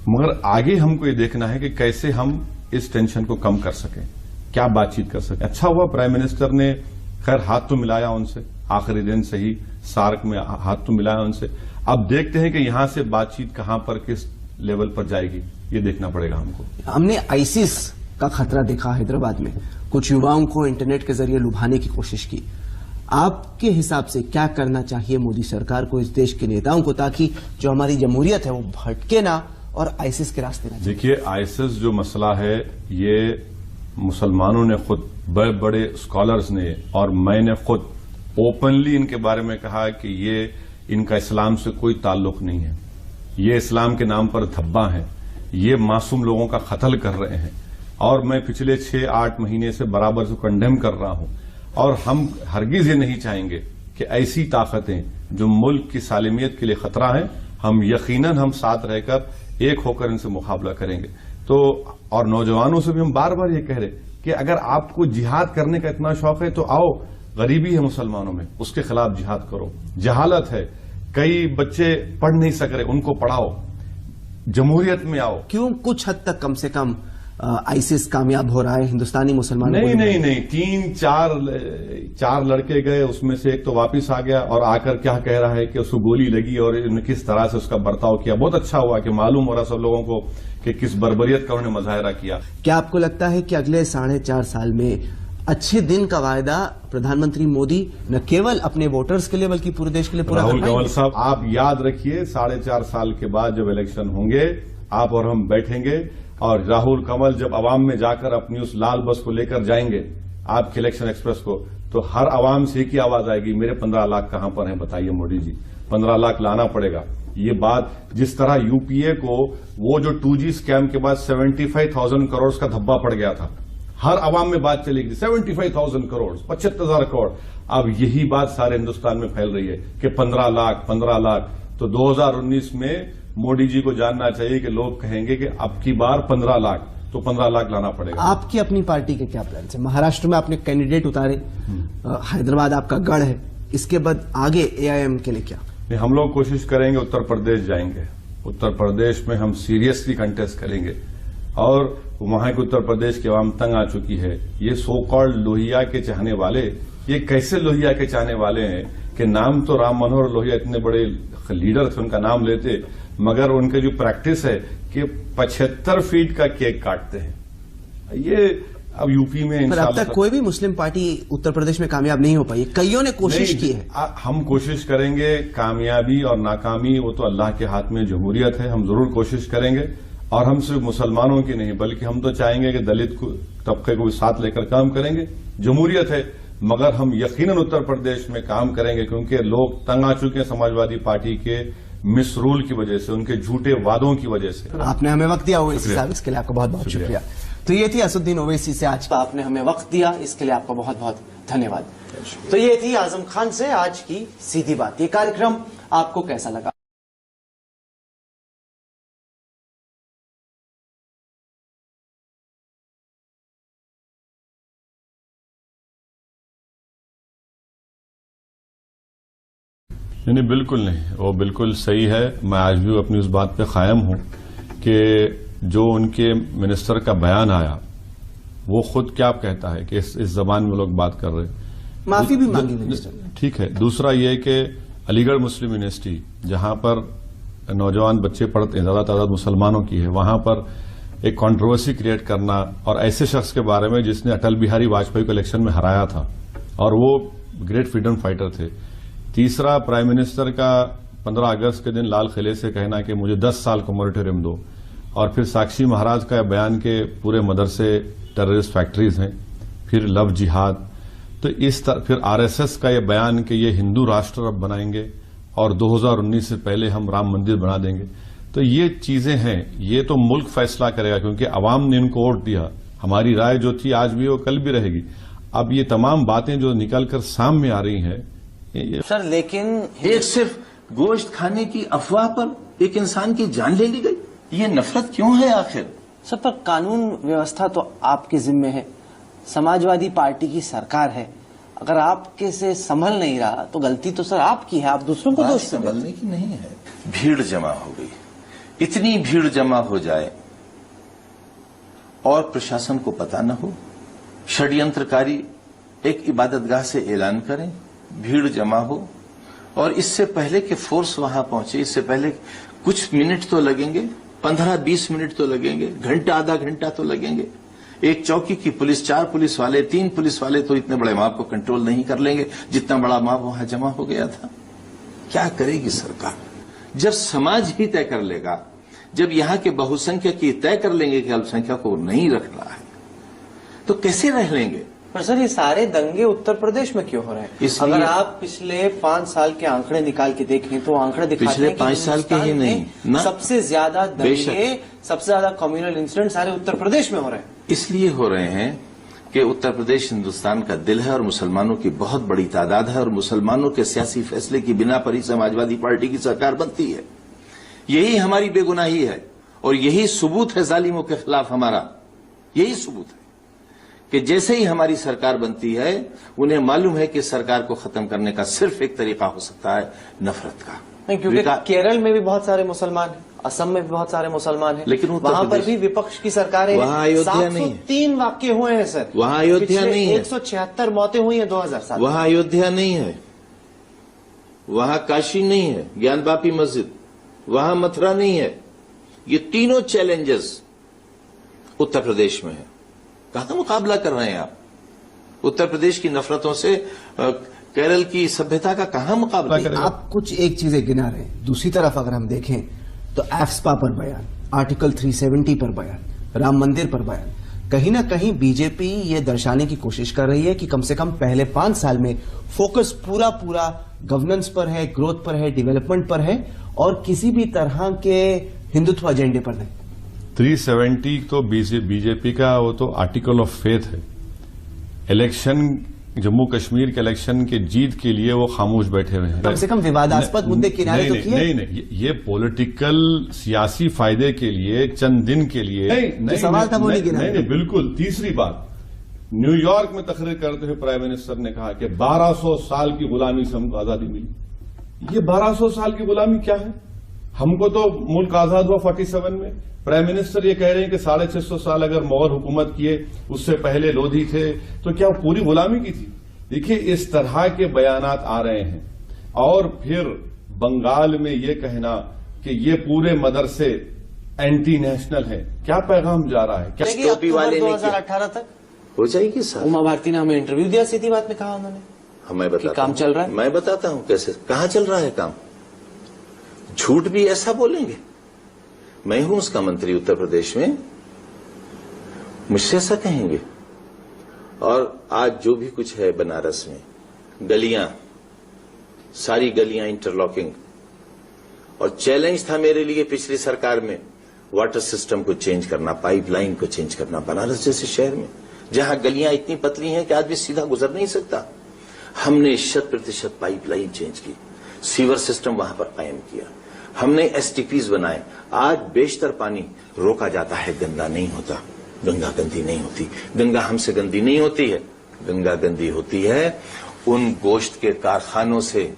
मगर आगे हमको ये देखना है कि कैसे हम इस टेंशन को कम कर सकें, क्या बातचीत कर सकें। अच्छा हुआ प्राइम मिनिस्टर ने खैर हाथ तो मिलाया उनसे, आखिरी दिन से ही सार्क में हाथ तो मिलाया उनसे। अब देखते हैं कि यहां से बातचीत कहां पर, किस लेवल पर जाएगी, ये देखना पड़ेगा हमको। हमने आईसिस का खतरा देखा हैदराबाद में, कुछ युवाओं को इंटरनेट के जरिए लुभाने की कोशिश की। आपके हिसाब से क्या करना चाहिए मोदी सरकार को, इस देश के नेताओं को, ताकि जो हमारी जमहूरियत है वो भटके ना और आईसिस के रास्ते ना? देखिए, आईसिस जो मसला है ये मुसलमानों ने खुद, बड़े बड़े स्कॉलर्स ने, और मैंने खुद ओपनली इनके बारे में कहा कि ये इनका इस्लाम से कोई ताल्लुक नहीं है, ये इस्लाम के नाम पर धब्बा है, ये मासूम लोगों का कत्ल कर रहे हैं। और मैं पिछले 6-8 महीने से बराबर से कंडेम कर रहा हूं, और हम हरगिज ये नहीं चाहेंगे कि ऐसी ताकतें जो मुल्क की सालिमियत के लिए खतरा है, हम यकीनन हम साथ रहकर एक होकर इनसे मुकाबला करेंगे। तो और नौजवानों से भी हम बार बार ये कह रहे कि अगर आपको जिहाद करने का इतना शौक है तो आओ, गरीबी है मुसलमानों में, उसके खिलाफ जिहाद करो। जहालत है, कई बच्चे पढ़ नहीं सक रहे, उनको पढ़ाओ, जमहूरियत में आओ। क्यों कुछ हद तक कम से कम आईसिस कामयाब हो रहा है हिंदुस्तानी मुसलमानों? नहीं, 3-4 लड़के गए, उसमें से एक तो वापिस आ गया और आकर क्या कह रहा है कि उसको गोली लगी और किस तरह से उसका बर्ताव किया। बहुत अच्छा हुआ कि मालूम हो रहा सब लोगों को कि किस बर्बरियत का उन्होंने मुजाहरा किया। क्या आपको लगता है कि अगले 4.5 साल में अच्छे दिन का वायदा प्रधानमंत्री मोदी न केवल अपने वोटर्स के लिए बल्कि पूरे देश के लिए पूरा? राहुल कंवल साहब, आप याद रखिए 4.5 साल के बाद जब इलेक्शन होंगे, आप और हम बैठेंगे और राहुल कंवल जब अवाम में जाकर अपनी उस लाल बस को लेकर जाएंगे, आपके इलेक्शन एक्सप्रेस को, तो हर अवाम से एक ही आवाज आएगी, मेरे 15 लाख कहां पर हैं बताइए मोदी जी। 15 लाख लाना पड़ेगा। ये बात जिस तरह यूपीए को वो जो 2G स्कैम के बाद 75,000 करोड़ का धब्बा पड़ गया था, हर अवाम में बात चलेगी 75,000 करोड़, 75,000 करोड़। अब यही बात सारे हिंदुस्तान में फैल रही है कि 15 लाख। तो 2019 में मोदी जी को जानना चाहिए कि लोग कहेंगे कि अब की बार 15 लाख, तो 15 लाख लाना पड़ेगा। आपकी अपनी पार्टी के क्या प्लान है? महाराष्ट्र में आपने कैंडिडेट उतारे, हैदराबाद आपका गढ़ है, इसके बाद आगे एआईएम के लिए क्या? हम लोग कोशिश करेंगे, उत्तर प्रदेश जाएंगे। उत्तर प्रदेश में हम सीरियसली कंटेस्ट करेंगे। और वहां के उत्तर प्रदेश की आवाम तंग आ चुकी है। ये सो कॉल्ड लोहिया के चाहने वाले, ये कैसे लोहिया के चाहने वाले हैं कि नाम तो राम मनोहर लोहिया इतने बड़े लीडर थे, उनका नाम लेते, मगर उनके जो प्रैक्टिस है कि 75 फीट का केक काटते हैं। ये अब यूपी में पर अब तक कोई भी मुस्लिम पार्टी उत्तर प्रदेश में कामयाब नहीं हो पाई, कईयों ने कोशिश की है। हम कोशिश करेंगे, कामयाबी और नाकामी वो तो अल्लाह के हाथ में, जमहूरियत है, हम जरूर कोशिश करेंगे। और हम सिर्फ मुसलमानों की नहीं बल्कि हम तो चाहेंगे कि दलित तबके को भी साथ लेकर काम करेंगे। जमहूरियत है, मगर हम यकीनन उत्तर प्रदेश में काम करेंगे, क्योंकि लोग तंग आ चुके हैं समाजवादी पार्टी के मिसरूल की वजह से, उनके झूठे वादों की वजह से। आपने हमें वक्त दिया ओवैसी साहब, इसके लिए आपका बहुत बहुत शुक्रिया। तो ये थी असदुद्दीन ओवैसी से आज आपने हमें वक्त दिया, इसके लिए आपका बहुत बहुत धन्यवाद। तो ये थी आजम खान से आज की सीधी बात। ये कार्यक्रम आपको कैसा लगा? नहीं, बिल्कुल नहीं, वो बिल्कुल सही है। मैं आज भी अपनी उस बात पे कायम हूं कि जो उनके मिनिस्टर का बयान आया वो खुद क्या कहता है कि इस जबान में लोग बात कर रहे हैं। माफी भी मांगी मिनिस्टर ने, ठीक है। दूसरा ये कि अलीगढ़ मुस्लिम यूनिवर्सिटी जहां पर नौजवान बच्चे पढ़ते हैं, ज्यादा तादाद मुसलमानों की है, वहां पर एक कंट्रोवर्सी क्रिएट करना, और ऐसे शख्स के बारे में जिसने अटल बिहारी वाजपेयी को इलेक्शन में हराया था और वो ग्रेट फ्रीडम फाइटर थे। तीसरा, प्राइम मिनिस्टर का 15 अगस्त के दिन लाल किले से कहना कि मुझे 10 साल का मोरेटोरियम दो, और फिर साक्षी महाराज का बयान के पूरे मदरसे टेररिस्ट फैक्ट्रीज हैं, फिर लव जिहाद, तो इस तरह फिर आरएसएस का यह बयान कि ये हिंदू राष्ट्र अब बनाएंगे और 2019 से पहले हम राम मंदिर बना देंगे। तो ये चीजें हैं, ये तो मुल्क फैसला करेगा, क्योंकि अवाम ने इनको वोट दिया। हमारी राय जो थी आज भी वो कल भी रहेगी। अब ये तमाम बातें जो निकलकर सामने आ रही हैं, सर, लेकिन एक सिर्फ गोश्त खाने की अफवाह पर एक इंसान की जान ले ली गई, ये नफरत क्यों है आखिर? सर, पर कानून व्यवस्था तो आपके जिम्मे है, समाजवादी पार्टी की सरकार है। अगर आपके से संभल नहीं रहा तो गलती तो सर आपकी है, आप दूसरों को दोष संभलने की नहीं है। भीड़ जमा हो गई, इतनी भीड़ जमा हो जाए और प्रशासन को पता न हो, षड्यंत्रकारी एक इबादतगाह से ऐलान करें, भीड़ जमा हो, और इससे पहले कि फोर्स वहां पहुंचे, इससे पहले कुछ मिनट तो लगेंगे, 15-20 मिनट तो लगेंगे, घंटा आधा घंटा तो लगेंगे। एक चौकी की पुलिस, 4 पुलिस वाले, 3 पुलिस वाले तो इतने बड़े माप को कंट्रोल नहीं कर लेंगे जितना बड़ा माप वहां जमा हो गया था। क्या करेगी सरकार? जब समाज ही तय कर लेगा, जब यहां के बहुसंख्यक ही तय कर लेंगे कि अल्पसंख्यक को नहीं रखना है, तो कैसे रह लेंगे? पर सर, ये सारे दंगे उत्तर प्रदेश में क्यों हो रहे हैं? अगर आप पिछले 5 साल के आंकड़े निकाल के देखें तो आंकड़े दिखाते पिछले हैं कि 5 साल के ही नहीं ना, सबसे ज्यादा दंगे, सबसे ज्यादा कम्युनल इंसिडेंट सारे उत्तर प्रदेश में हो रहे हैं। इसलिए हो रहे हैं कि उत्तर प्रदेश हिंदुस्तान का दिल है और मुसलमानों की बहुत बड़ी तादाद है, और मुसलमानों के सियासी फैसले की बिना पर ही समाजवादी पार्टी की सरकार बनती है। यही हमारी बेगुनाही है और यही सबूत है जालिमों के खिलाफ हमारा। यही सबूत है कि जैसे ही हमारी सरकार बनती है, उन्हें मालूम है कि सरकार को खत्म करने का सिर्फ एक तरीका हो सकता है, नफरत का। नहीं, क्योंकि केरल में भी बहुत सारे मुसलमान हैं, असम में भी बहुत सारे मुसलमान हैं, लेकिन वहां पर भी विपक्ष की सरकारें, वहां अयोध्या नहीं है। 3 वाक्य हुए हैं सर, वहां अयोध्या नहीं है। 176 मौतें हुई हैं 2007। वहां अयोध्या नहीं है, वहां काशी नहीं है, ज्ञानवापी मस्जिद, वहां मथुरा नहीं है। ये तीनों चैलेंजेस उत्तर प्रदेश में है। कहां मुकाबला कर रहे हैं आप? उत्तर प्रदेश की नफरतों से केरल की सभ्यता का कहां मुकाबला करें? आप कुछ एक चीजें गिना रहे हैं, दूसरी तरफ अगर हम देखें तो एफ्सपा पर बयान, आर्टिकल 370 पर बयान, राम मंदिर पर बयान, कहीं ना कहीं बीजेपी ये दर्शाने की कोशिश कर रही है कि कम से कम पहले 5 साल में फोकस पूरा गवर्नेंस पर है, ग्रोथ पर है, डेवलपमेंट पर है, और किसी भी तरह के हिंदुत्व एजेंडे पर नहीं। 370 तो बीजेपी का वो तो आर्टिकल ऑफ फेथ है। इलेक्शन, जम्मू कश्मीर के इलेक्शन के जीत के लिए वो खामोश बैठे हुए हैं। कम से कम विवादास्पद मुद्दे किनारे तो किए। नहीं, ये पॉलिटिकल सियासी फायदे के लिए, चंद दिन के लिए नहीं, सवाल था वो नहीं गिना। नहीं, बिल्कुल। तीसरी बात, न्यूयॉर्क में तकरीर करते हुए प्राइम मिनिस्टर ने कहा कि 1200 साल की गुलामी से हमको आजादी मिली। ये 1200 साल की गुलामी क्या है? हमको तो मुल्क आजाद हुआ 47 में। प्राइम मिनिस्टर ये कह रहे हैं कि 650 साल अगर मुगल हुकूमत किए, उससे पहले लोधी थे, तो क्या वो पूरी गुलामी की थी? देखिए, इस तरह के बयानात आ रहे हैं। और फिर बंगाल में ये कहना कि ये पूरे मदरसे एंटी नेशनल है, क्या पैगाम जा रहा है? क्या टोपी वाले ने 2018 तक हो जाएगी सर। उमा भारती ने हमें इंटरव्यू दिया, सीधी बात में कहा उन्होंने मैं बताता काम चल रहा है। मैं बताता हूं कैसे, कहां चल रहा है काम। झूठ भी ऐसा बोलेंगे। मैं हूं उसका मंत्री उत्तर प्रदेश में, मुझसे ऐसा कहेंगे। और आज जो भी कुछ है बनारस में, गलियां, सारी गलियां इंटरलॉकिंग, और चैलेंज था मेरे लिए पिछली सरकार में वाटर सिस्टम को चेंज करना, पाइपलाइन को चेंज करना। बनारस जैसे शहर में जहां गलियां इतनी पतली हैं कि आदमी सीधा गुजर नहीं सकता, हमने 100% पाइपलाइन चेंज की, सीवर सिस्टम वहां पर कायम किया, हमने एसटीपीज बनाए। आज बेशतर पानी रोका जाता है, गंदा नहीं होता। गंगा गंदी नहीं होती, गंगा हमसे गंदी नहीं होती है। गंगा गंदी होती है उन गोश्त के कारखानों से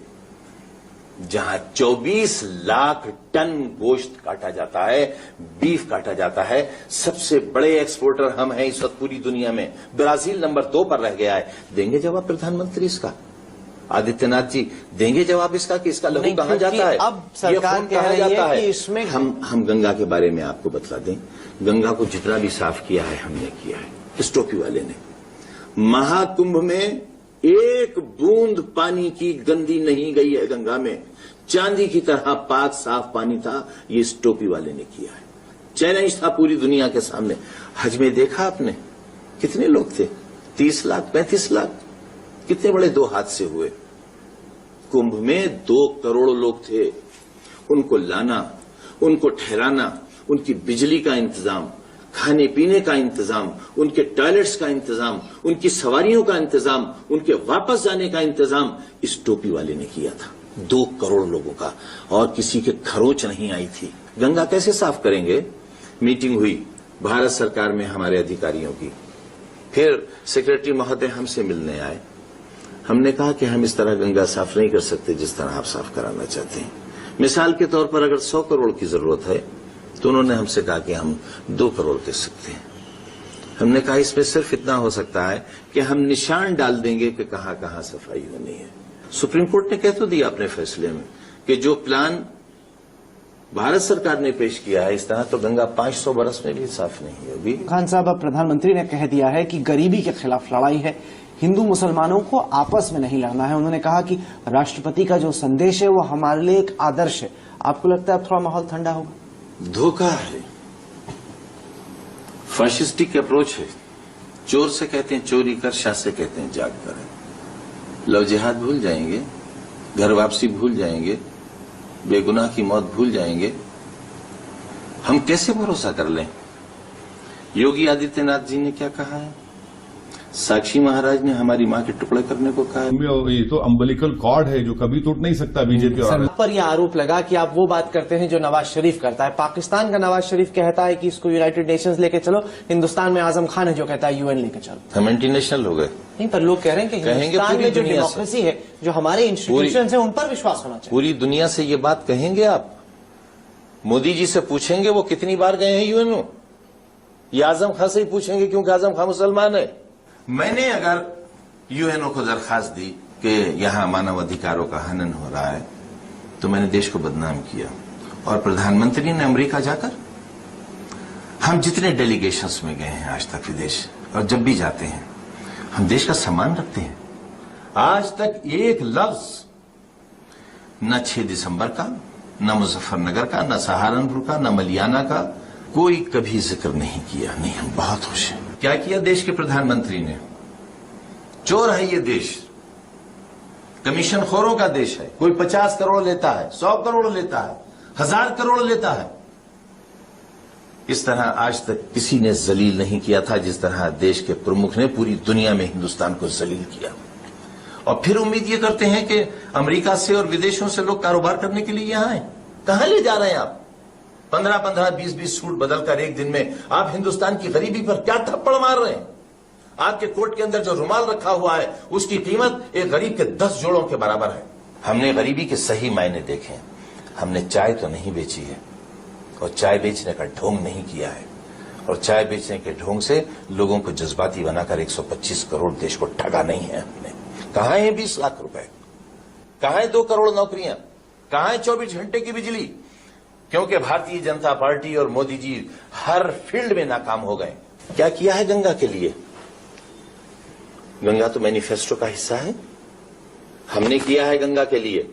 जहां 24 लाख टन गोश्त काटा जाता है, बीफ काटा जाता है। सबसे बड़े एक्सपोर्टर हम हैं इस वक्त पूरी दुनिया में। ब्राजील नंबर 2 पर रह गया है। देंगे जवाब प्रधानमंत्री इसका? आदित्यनाथ जी देंगे जवाब इसका कि इसका लहू कहां जाता है? अब सरकार कह रही है कि इसमें हम गंगा के बारे में आपको बतला दें। गंगा को जितना भी साफ किया है हमने किया है, इस टोपी वाले ने। महाकुंभ में एक बूंद पानी की गंदी नहीं गई है गंगा में। चांदी की तरह पाक साफ पानी था, ये इस टोपी वाले ने किया है। चैलेंज था पूरी दुनिया के सामने। हज में देखा आपने कितने लोग थे? 30 लाख 35 लाख, कितने बड़े 2 हादसे हुए। कुंभ में 2 करोड़ लोग थे। उनको लाना, उनको ठहराना, उनकी बिजली का इंतजाम, खाने पीने का इंतजाम, उनके टॉयलेट्स का इंतजाम, उनकी सवारियों का इंतजाम, उनके वापस जाने का इंतजाम इस टोपी वाले ने किया था। 2 करोड़ लोगों का, और किसी के खरोच नहीं आई थी। गंगा कैसे साफ करेंगे? मीटिंग हुई भारत सरकार में हमारे अधिकारियों की। फिर सेक्रेटरी महोदय हमसे मिलने आए। हमने कहा कि हम इस तरह गंगा साफ नहीं कर सकते जिस तरह आप साफ कराना चाहते हैं। मिसाल के तौर पर अगर 100 करोड़ की जरूरत है तो उन्होंने हमसे कहा कि हम 2 करोड़ दे सकते हैं। हमने कहा इसमें सिर्फ इतना हो सकता है कि हम निशान डाल देंगे कि कहां कहां सफाई होनी है। सुप्रीम कोर्ट ने कह तो दिया अपने फैसले में कि जो प्लान भारत सरकार ने पेश किया है इस तरह तो गंगा 500 बरस में भी साफ नहीं होगी। खान साहब, अब प्रधानमंत्री ने कह दिया है कि गरीबी के खिलाफ लड़ाई है, हिंदू मुसलमानों को आपस में नहीं लड़ना है। उन्होंने कहा कि राष्ट्रपति का जो संदेश है वो हमारे लिए एक आदर्श है। आपको लगता है अब थोड़ा माहौल ठंडा होगा? धोखा है, फाशिस्टिक अप्रोच है। चोर से कहते हैं चोरी कर, शाह से कहते हैं जाग कर। लव जिहाद भूल जाएंगे, घर वापसी भूल जाएंगे, बेगुनाह की मौत भूल जाएंगे। हम कैसे भरोसा कर लें? योगी आदित्यनाथ जी ने क्या कहा है? साक्षी महाराज ने हमारी मां के टुकड़े करने को कहा है। ये तो अम्बिलिकल कॉर्ड है जो कभी टूट नहीं सकता बीजेपी। और पर यह आरोप लगा कि आप वो बात करते हैं जो नवाज शरीफ करता है। पाकिस्तान का नवाज शरीफ कहता है कि इसको यूनाइटेड नेशंस लेके चलो, हिंदुस्तान में आजम खान है जो कहता है यूएन लेके चलो। हम एंटी नेशनल हो गए। नहीं, पर लोग कह रहे हैं कि हिंदुस्तान में जो डेमोक्रेसी है, जो हमारे इंस्टीट्यूशन है, उन पर विश्वास होना चाहिए। पूरी दुनिया से ये बात कहेंगे आप? मोदी जी से पूछेंगे वो कितनी बार गए हैं यूएनओ? ये आजम खान से ही पूछेंगे क्योंकि आजम खान मुसलमान है। मैंने अगर यूएनओ को दरखास्त दी कि यहां मानव अधिकारों का हनन हो रहा है तो मैंने देश को बदनाम किया। और प्रधानमंत्री ने अमेरिका जाकर, हम जितने डेलीगेशंस में गए हैं आज तक विदेश, और जब भी जाते हैं हम देश का सम्मान रखते हैं। आज तक एक लफ्ज न 6 दिसंबर का, न मुजफ्फरनगर का, न सहारनपुर का, न मलियाना का कोई कभी जिक्र नहीं किया। नहीं, हम बहुत खुश हैं। क्या किया देश के प्रधानमंत्री ने? चोर है ये देश, कमीशन खोरों का देश है। कोई 50 करोड़ लेता है, 100 करोड़ लेता है, 1000 करोड़ लेता है। इस तरह आज तक किसी ने जलील नहीं किया था जिस तरह देश के प्रमुख ने पूरी दुनिया में हिंदुस्तान को जलील किया। और फिर उम्मीद ये करते हैं कि अमेरिका से और विदेशों से लोग कारोबार करने के लिए यहां आए। कहां ले जा रहे हैं आप? 15-15, 20-20 सूट बदलकर एक दिन में आप हिंदुस्तान की गरीबी पर क्या थप्पड़ मार रहे हैं? आपके कोट के अंदर जो रुमाल रखा हुआ है उसकी कीमत एक गरीब के 10 जोड़ों के बराबर है। हमने गरीबी के सही मायने देखे। हमने चाय तो नहीं बेची है और चाय बेचने का ढोंग नहीं किया है और चाय बेचने के ढोंग से लोगों को जज्बाती बनाकर 125 करोड़ देश को ठगा नहीं है हमने। कहां है 20 लाख रुपए, कहां है 2 करोड़ नौकरियां, कहां है 24 घंटे की बिजली? क्योंकि भारतीय जनता पार्टी और मोदी जी हर फील्ड में नाकाम हो गए। क्या किया है गंगा के लिए? गंगा तो मैनिफेस्टो का हिस्सा है, हमने किया है गंगा के लिए।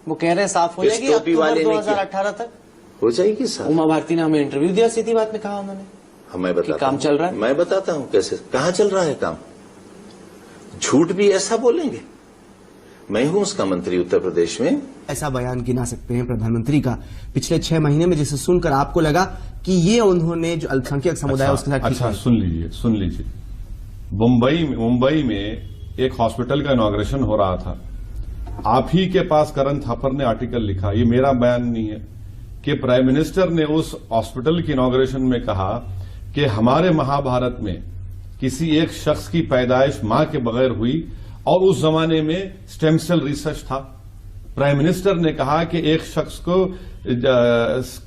वो कह रहे हैं साफ हो जाएगी अक्टूबर 2018 तक हो जाएगी साफ। उमा भारती ने हमें इंटरव्यू दिया, सीधी बात में कहा उन्होंने मैं बताता काम चल रहा है। मैं बताता हूं कैसे, कहां चल रहा है काम। झूठ भी ऐसा बोलेंगे। मैं हूं उसका मंत्री उत्तर प्रदेश में। ऐसा बयान गिना सकते हैं प्रधानमंत्री का पिछले 6 महीने में, जिसे सुनकर आपको लगा कि ये उन्होंने जो अल्पसंख्यक समुदाय उसके साथ अच्छा सुन लीजिए। मुंबई में एक हॉस्पिटल का इनॉग्रेशन हो रहा था। आप ही के पास करण थापर ने आर्टिकल लिखा, ये मेरा बयान नहीं है, कि प्राइम मिनिस्टर ने उस हॉस्पिटल की इनॉग्रेशन में कहा कि हमारे महाभारत में किसी एक शख्स की पैदाइश मां के बगैर हुई और उस जमाने में स्टेम सेल रिसर्च था। प्राइम मिनिस्टर ने कहा कि एक शख्स को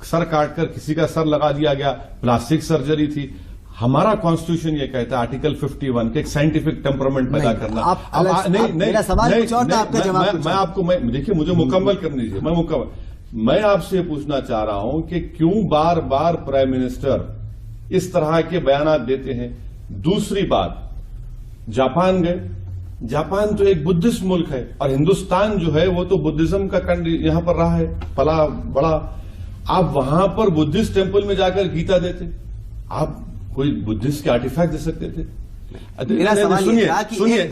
सर काटकर किसी का सर लगा दिया गया, प्लास्टिक सर्जरी थी। हमारा कॉन्स्टिट्यूशन ये कहता है आर्टिकल 51 के एक साइंटिफिक टेम्परामेंट पैदा करना। मेरा सवाल कुछ और था, आपका जवाब मैं आपको देखिए मुझे मुकम्मल करने दीजिए। मैं आपसे पूछना चाह रहा हूं कि क्यों बार बार प्राइम मिनिस्टर इस तरह के बयान देते हैं। दूसरी बात, जापान गए। जापान तो एक बुद्धिस्ट मुल्क है और हिंदुस्तान जो है वो तो बुद्धिज्म का कंट्री यहां पर रहा है, पला बड़ा। आप वहां पर बुद्धिस्ट टेम्पल में जाकर गीता देते, आप कोई बुद्धिस्ट के आर्टिफैक्ट दे सकते थे। सुनिए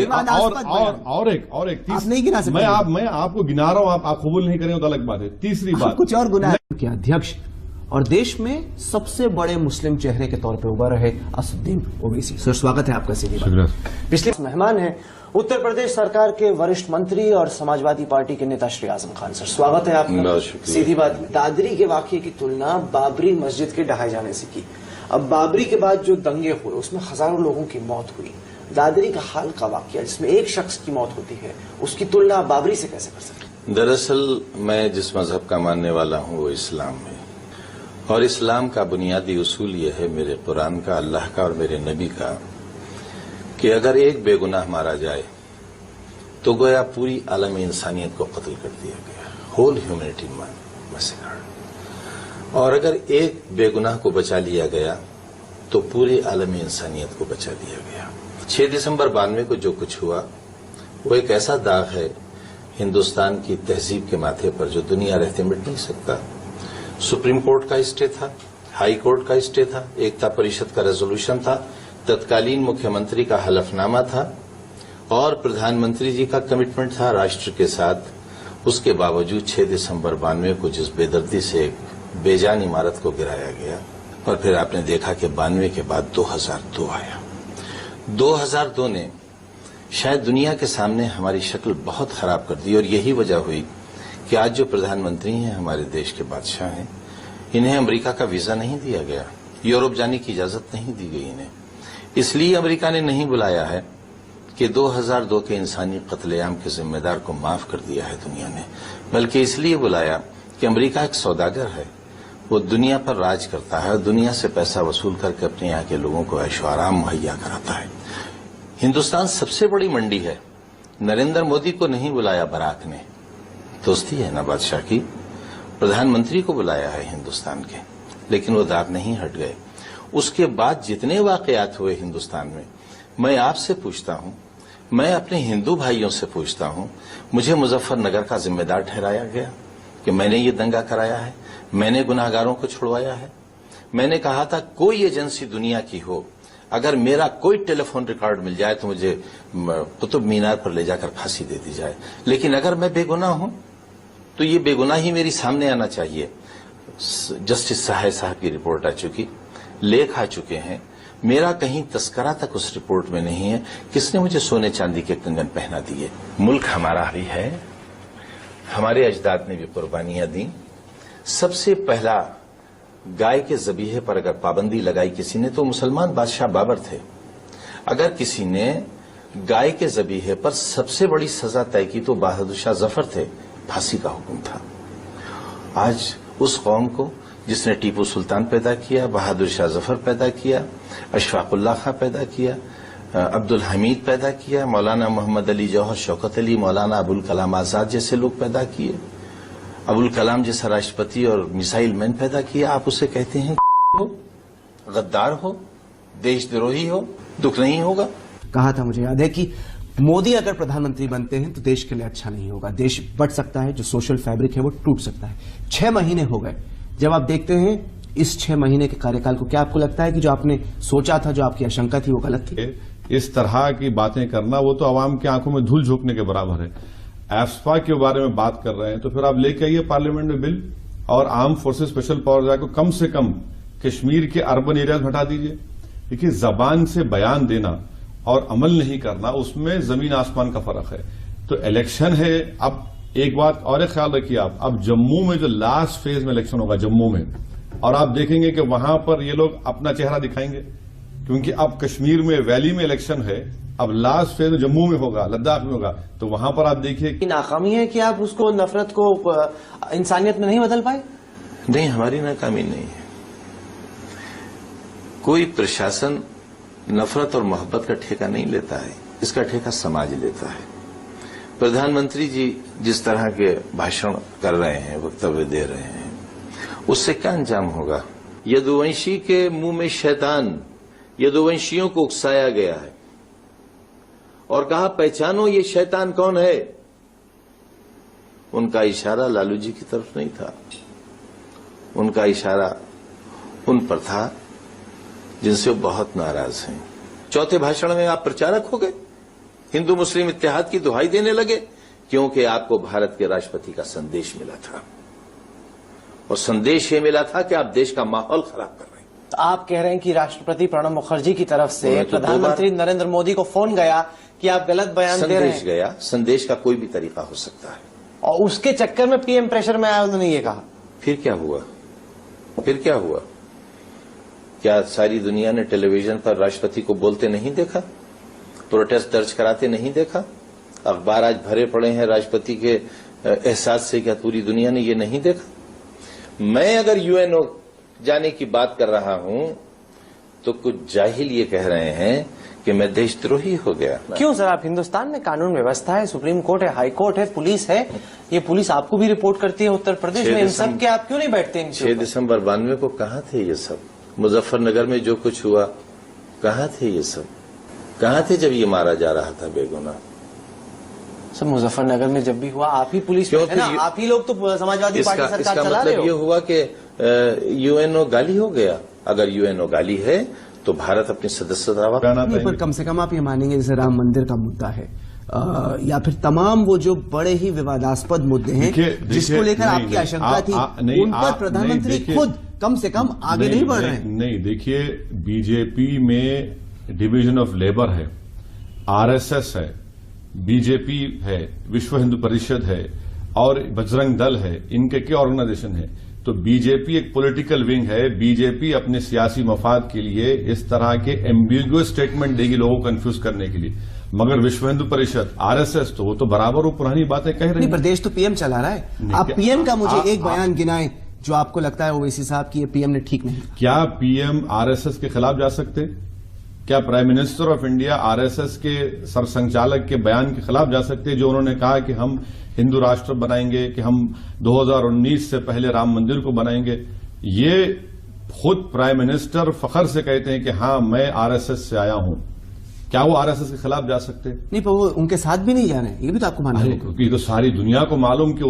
और एक मैं आपको गिना रहा हूं, आप कबूल नहीं करें तो अलग बात है। तीसरी बात, कुछ और गुनाह के अध्यक्ष और देश में सबसे बड़े मुस्लिम चेहरे के तौर पर उभर रहे असदुद्दीन ओवैसी। सर स्वागत है आपका सीधी बात। पिछले मेहमान हैं उत्तर प्रदेश सरकार के वरिष्ठ मंत्री और समाजवादी पार्टी के नेता श्री आजम खान। सर स्वागत है आपका सीधी बात में। दादरी के वाकये की तुलना बाबरी मस्जिद के ढहाए जाने से की। अब बाबरी के बाद जो दंगे हुए उसमें हजारों लोगों की मौत हुई। दादरी का हाल का वाकया जिसमें एक शख्स की मौत होती है, उसकी तुलना बाबरी से कैसे कर सकते? दरअसल मैं जिस मजहब का मानने वाला हूं वो इस्लाम है और इस्लाम का बुनियादी उसूल ये है, मेरे कुरान का, अल्लाह का और मेरे नबी का, कि अगर एक बेगुनाह मारा जाए तो गोया पूरी आलम इंसानियत को कत्ल कर दिया गया, होल ह्यूमैनिटी मैसेकर। और अगर एक बेगुनाह को बचा लिया गया तो पूरी आलम इंसानियत को बचा लिया गया। 6 दिसंबर 92 को जो कुछ हुआ वो एक ऐसा दाग है हिंदुस्तान की तहजीब के माथे पर जो दुनिया रहते मिट नहीं सकता। सुप्रीम कोर्ट का स्टे था, हाई कोर्ट का स्टे था, एकता परिषद का रेजोल्यूशन था, तत्कालीन मुख्यमंत्री का हलफनामा था और प्रधानमंत्री जी का कमिटमेंट था राष्ट्र के साथ। उसके बावजूद 6 दिसंबर 92 को जिस बेदर्दी से एक बेजान इमारत को गिराया गया और फिर आपने देखा कि 92 के बाद 2002 आया। 2002 ने शायद दुनिया के सामने हमारी शक्ल बहुत खराब कर दी और यही वजह हुई कि आज जो प्रधानमंत्री हैं हमारे देश के बादशाह हैं, इन्हें अमेरिका का वीजा नहीं दिया गया, यूरोप जाने की इजाजत नहीं दी गई इन्हें। इसलिए अमेरिका ने नहीं बुलाया है कि 2002 के इंसानी कत्लेआम के जिम्मेदार को माफ कर दिया है दुनिया ने, बल्कि इसलिए बुलाया कि अमेरिका एक सौदागर है, वो दुनिया पर राज करता है और दुनिया से पैसा वसूल करके अपने यहाँ के लोगों को ऐशो आराम मुहैया कराता है। हिंदुस्तान सबसे बड़ी मंडी है। नरेंद्र मोदी को नहीं बुलाया बराक ने, दोस्ती है ना बादशाह की, प्रधानमंत्री को बुलाया है हिंदुस्तान के, लेकिन वो दाग नहीं हट गए। उसके बाद जितने वाकयात हुए हिंदुस्तान में, मैं आपसे पूछता हूं, मैं अपने हिंदू भाइयों से पूछता हूं, मुझे मुजफ्फरनगर का जिम्मेदार ठहराया गया कि मैंने ये दंगा कराया है, मैंने गुनाहगारों को छुड़वाया है। मैंने कहा था कोई एजेंसी दुनिया की हो, अगर मेरा कोई टेलीफोन रिकॉर्ड मिल जाए तो मुझे कुतुब मीनार पर ले जाकर फांसी दे दी जाए, लेकिन अगर मैं बेगुनाह हूं तो ये बेगुनाही मेरी सामने आना चाहिए। जस्टिस सहाय साहब की रिपोर्ट आ चुकी, लेख आ चुके हैं, मेरा कहीं तस्करा तक उस रिपोर्ट में नहीं है। किसने मुझे सोने चांदी के कंगन पहना दिए? मुल्क हमारा भी है, हमारे अजदाद ने भी कुर्बानियां दी। सबसे पहला गाय के ज़बीहे पर अगर पाबंदी लगाई किसी ने तो मुसलमान बादशाह बाबर थे। अगर किसी ने गाय के ज़बीहे पर सबसे बड़ी सजा तय की तो बहादुर शाह जफर थे, फांसी का हुक्म था। आज उस कौम को जिसने टीपू सुल्तान पैदा किया, बहादुर शाह जफर पैदा किया, अशफाकुल्लाह खां पैदा किया, अब्दुल हमीद पैदा किया, मौलाना मोहम्मद अली जौहर, शौकत अली, मौलाना अबुल कलाम आजाद जैसे लोग पैदा किए, अबुल कलाम जैसा राष्ट्रपति और मिसाइल मैन पैदा किया, आप उसे कहते हैं हो, गद्दार हो, देशद्रोही हो? दुख नहीं होगा? कहा था, मुझे याद है कि मोदी अगर प्रधानमंत्री बनते हैं तो देश के लिए अच्छा नहीं होगा, देश बट सकता है, जो सोशल फैब्रिक है वो टूट सकता है। 6 महीने हो गए, जब आप देखते हैं इस 6 महीने के कार्यकाल को, क्या आपको लगता है कि जो आपने सोचा था, जो आपकी आशंका थी, वो गलत थी? इस तरह की बातें करना वो तो आवाम की आंखों में धूल झोंकने के बराबर है। एफ्सपा के बारे में बात कर रहे हैं तो फिर आप लेके आइए पार्लियामेंट में बिल, और arm forces special powers act को कम से कम कश्मीर के अर्बन एरियाज में हटा दीजिए। देखिए, जबान से बयान देना और अमल नहीं करना, उसमें जमीन आसमान का फर्क है। तो इलेक्शन है, अब एक बात और ख्याल रखिए आप, अब जम्मू में जो लास्ट फेज में इलेक्शन होगा जम्मू में, और आप देखेंगे कि वहां पर ये लोग अपना चेहरा दिखाएंगे, क्योंकि अब कश्मीर में वैली में इलेक्शन है, अब लास्ट फेज जम्मू में होगा, लद्दाख में होगा, तो वहां पर आप देखिए कि नाकामी है कि आप उसको, नफरत को इंसानियत में नहीं बदल पाए। नहीं, हमारी नाकामी नहीं है। कोई प्रशासन नफरत और मोहब्बत का ठेका नहीं लेता है, इसका ठेका समाज लेता है। प्रधानमंत्री जी जिस तरह के भाषण कर रहे हैं, वक्तव्य दे रहे हैं, उससे क्या अंजाम होगा? यदुवंशी के मुंह में शैतान, यदुवंशियों को उकसाया गया है और कहा पहचानो ये शैतान कौन है। उनका इशारा लालू जी की तरफ नहीं था, उनका इशारा उन पर था जिनसे वो बहुत नाराज हैं। चौथे भाषण में आप प्रचारक हो गए, हिंदू मुस्लिम इत्तेहाद की दुहाई देने लगे, क्योंकि आपको भारत के राष्ट्रपति का संदेश मिला था, और संदेश ये मिला था कि आप देश का माहौल खराब कर रहे हैं। तो आप कह रहे हैं कि राष्ट्रपति प्रणब मुखर्जी की तरफ से प्रधानमंत्री नरेंद्र मोदी को फोन गया कि आप गलत बयान दे रहे हैं। संदेश गया, संदेश का कोई भी तरीका हो सकता है, और उसके चक्कर में पीएम प्रेशर में आया, उन्होंने ये कहा। फिर क्या हुआ? फिर क्या हुआ? क्या सारी दुनिया ने टेलीविजन पर राष्ट्रपति को बोलते नहीं देखा, प्रोटेस्ट दर्ज कराते नहीं देखा? अखबार आज भरे पड़े हैं राष्ट्रपति के एहसास से, क्या पूरी दुनिया ने ये नहीं देखा? मैं अगर यूएनओ जाने की बात कर रहा हूं तो कुछ जाहिल ये कह रहे हैं कि मैं देशद्रोही हो गया। क्यों सर? आप, हिंदुस्तान में कानून व्यवस्था है, सुप्रीम कोर्ट है, हाई कोर्ट है, पुलिस है, ये पुलिस आपको भी रिपोर्ट करती है उत्तर प्रदेश में, इन सब के आप क्यों नहीं बैठते? 6 दिसंबर 92 को कहां थे ये सब? मुजफ्फरनगर में जो कुछ हुआ, कहां थे ये सब? कहां थे जब ये मारा जा रहा था बेगुनाह? सब मुजफ्फरनगर में जब भी हुआ, आप ही पुलिस में थे ना, आप ही लोग तो समाजवादी पार्टी सरकार चला रहे हो। मतलब ये हुआ कि यूएनओ गाली हो गया। अगर यूएनओ गाली है तो भारत अपनी सदस्यता नहीं, पर कम से कम आप ये मानेंगे, जैसे राम मंदिर का मुद्दा है, या फिर तमाम वो जो बड़े ही विवादास्पद मुद्दे हैं जिसको लेकर आपकी आशंका थी, उन पर प्रधानमंत्री खुद कम से कम आगे नहीं बढ़ रहे हैं। नहीं, देखिए, बीजेपी में डिवीजन ऑफ लेबर है, आरएसएस है, बीजेपी है, विश्व हिंदू परिषद है और बजरंग दल है, इनके क्या ऑर्गेनाइजेशन है। तो बीजेपी एक पॉलिटिकल विंग है, बीजेपी अपने सियासी मफाद के लिए इस तरह के एम्बिगुअस स्टेटमेंट देगी लोगों को कंफ्यूज करने के लिए, मगर विश्व हिंदू परिषद, आरएसएस तो वो तो बराबर वो पुरानी बातें कह रही है। प्रदेश तो पीएम चला रहा है, आप पीएम का मुझे एक बयान गिनाएं जो आपको लगता है ओवैसी साहब की ये पीएम ने ठीक नहीं। क्या पीएम आरएसएस के खिलाफ जा सकते? क्या prime minister of India RSS के सरसंघचालक के बयान के खिलाफ जा सकते हैं, जो उन्होंने कहा कि हम हिंदू राष्ट्र बनाएंगे, कि हम 2019 से पहले राम मंदिर को बनाएंगे? ये खुद प्राइम मिनिस्टर फखर से कहते हैं कि हाँ, मैं आरएसएस से आया हूं। क्या वो आरएसएस के खिलाफ जा सकते? नहीं, पर वो उनके साथ भी नहीं जा रहे हैं, ये भी तो आपको मानना है। क्योंकि तो सारी दुनिया को मालूम कि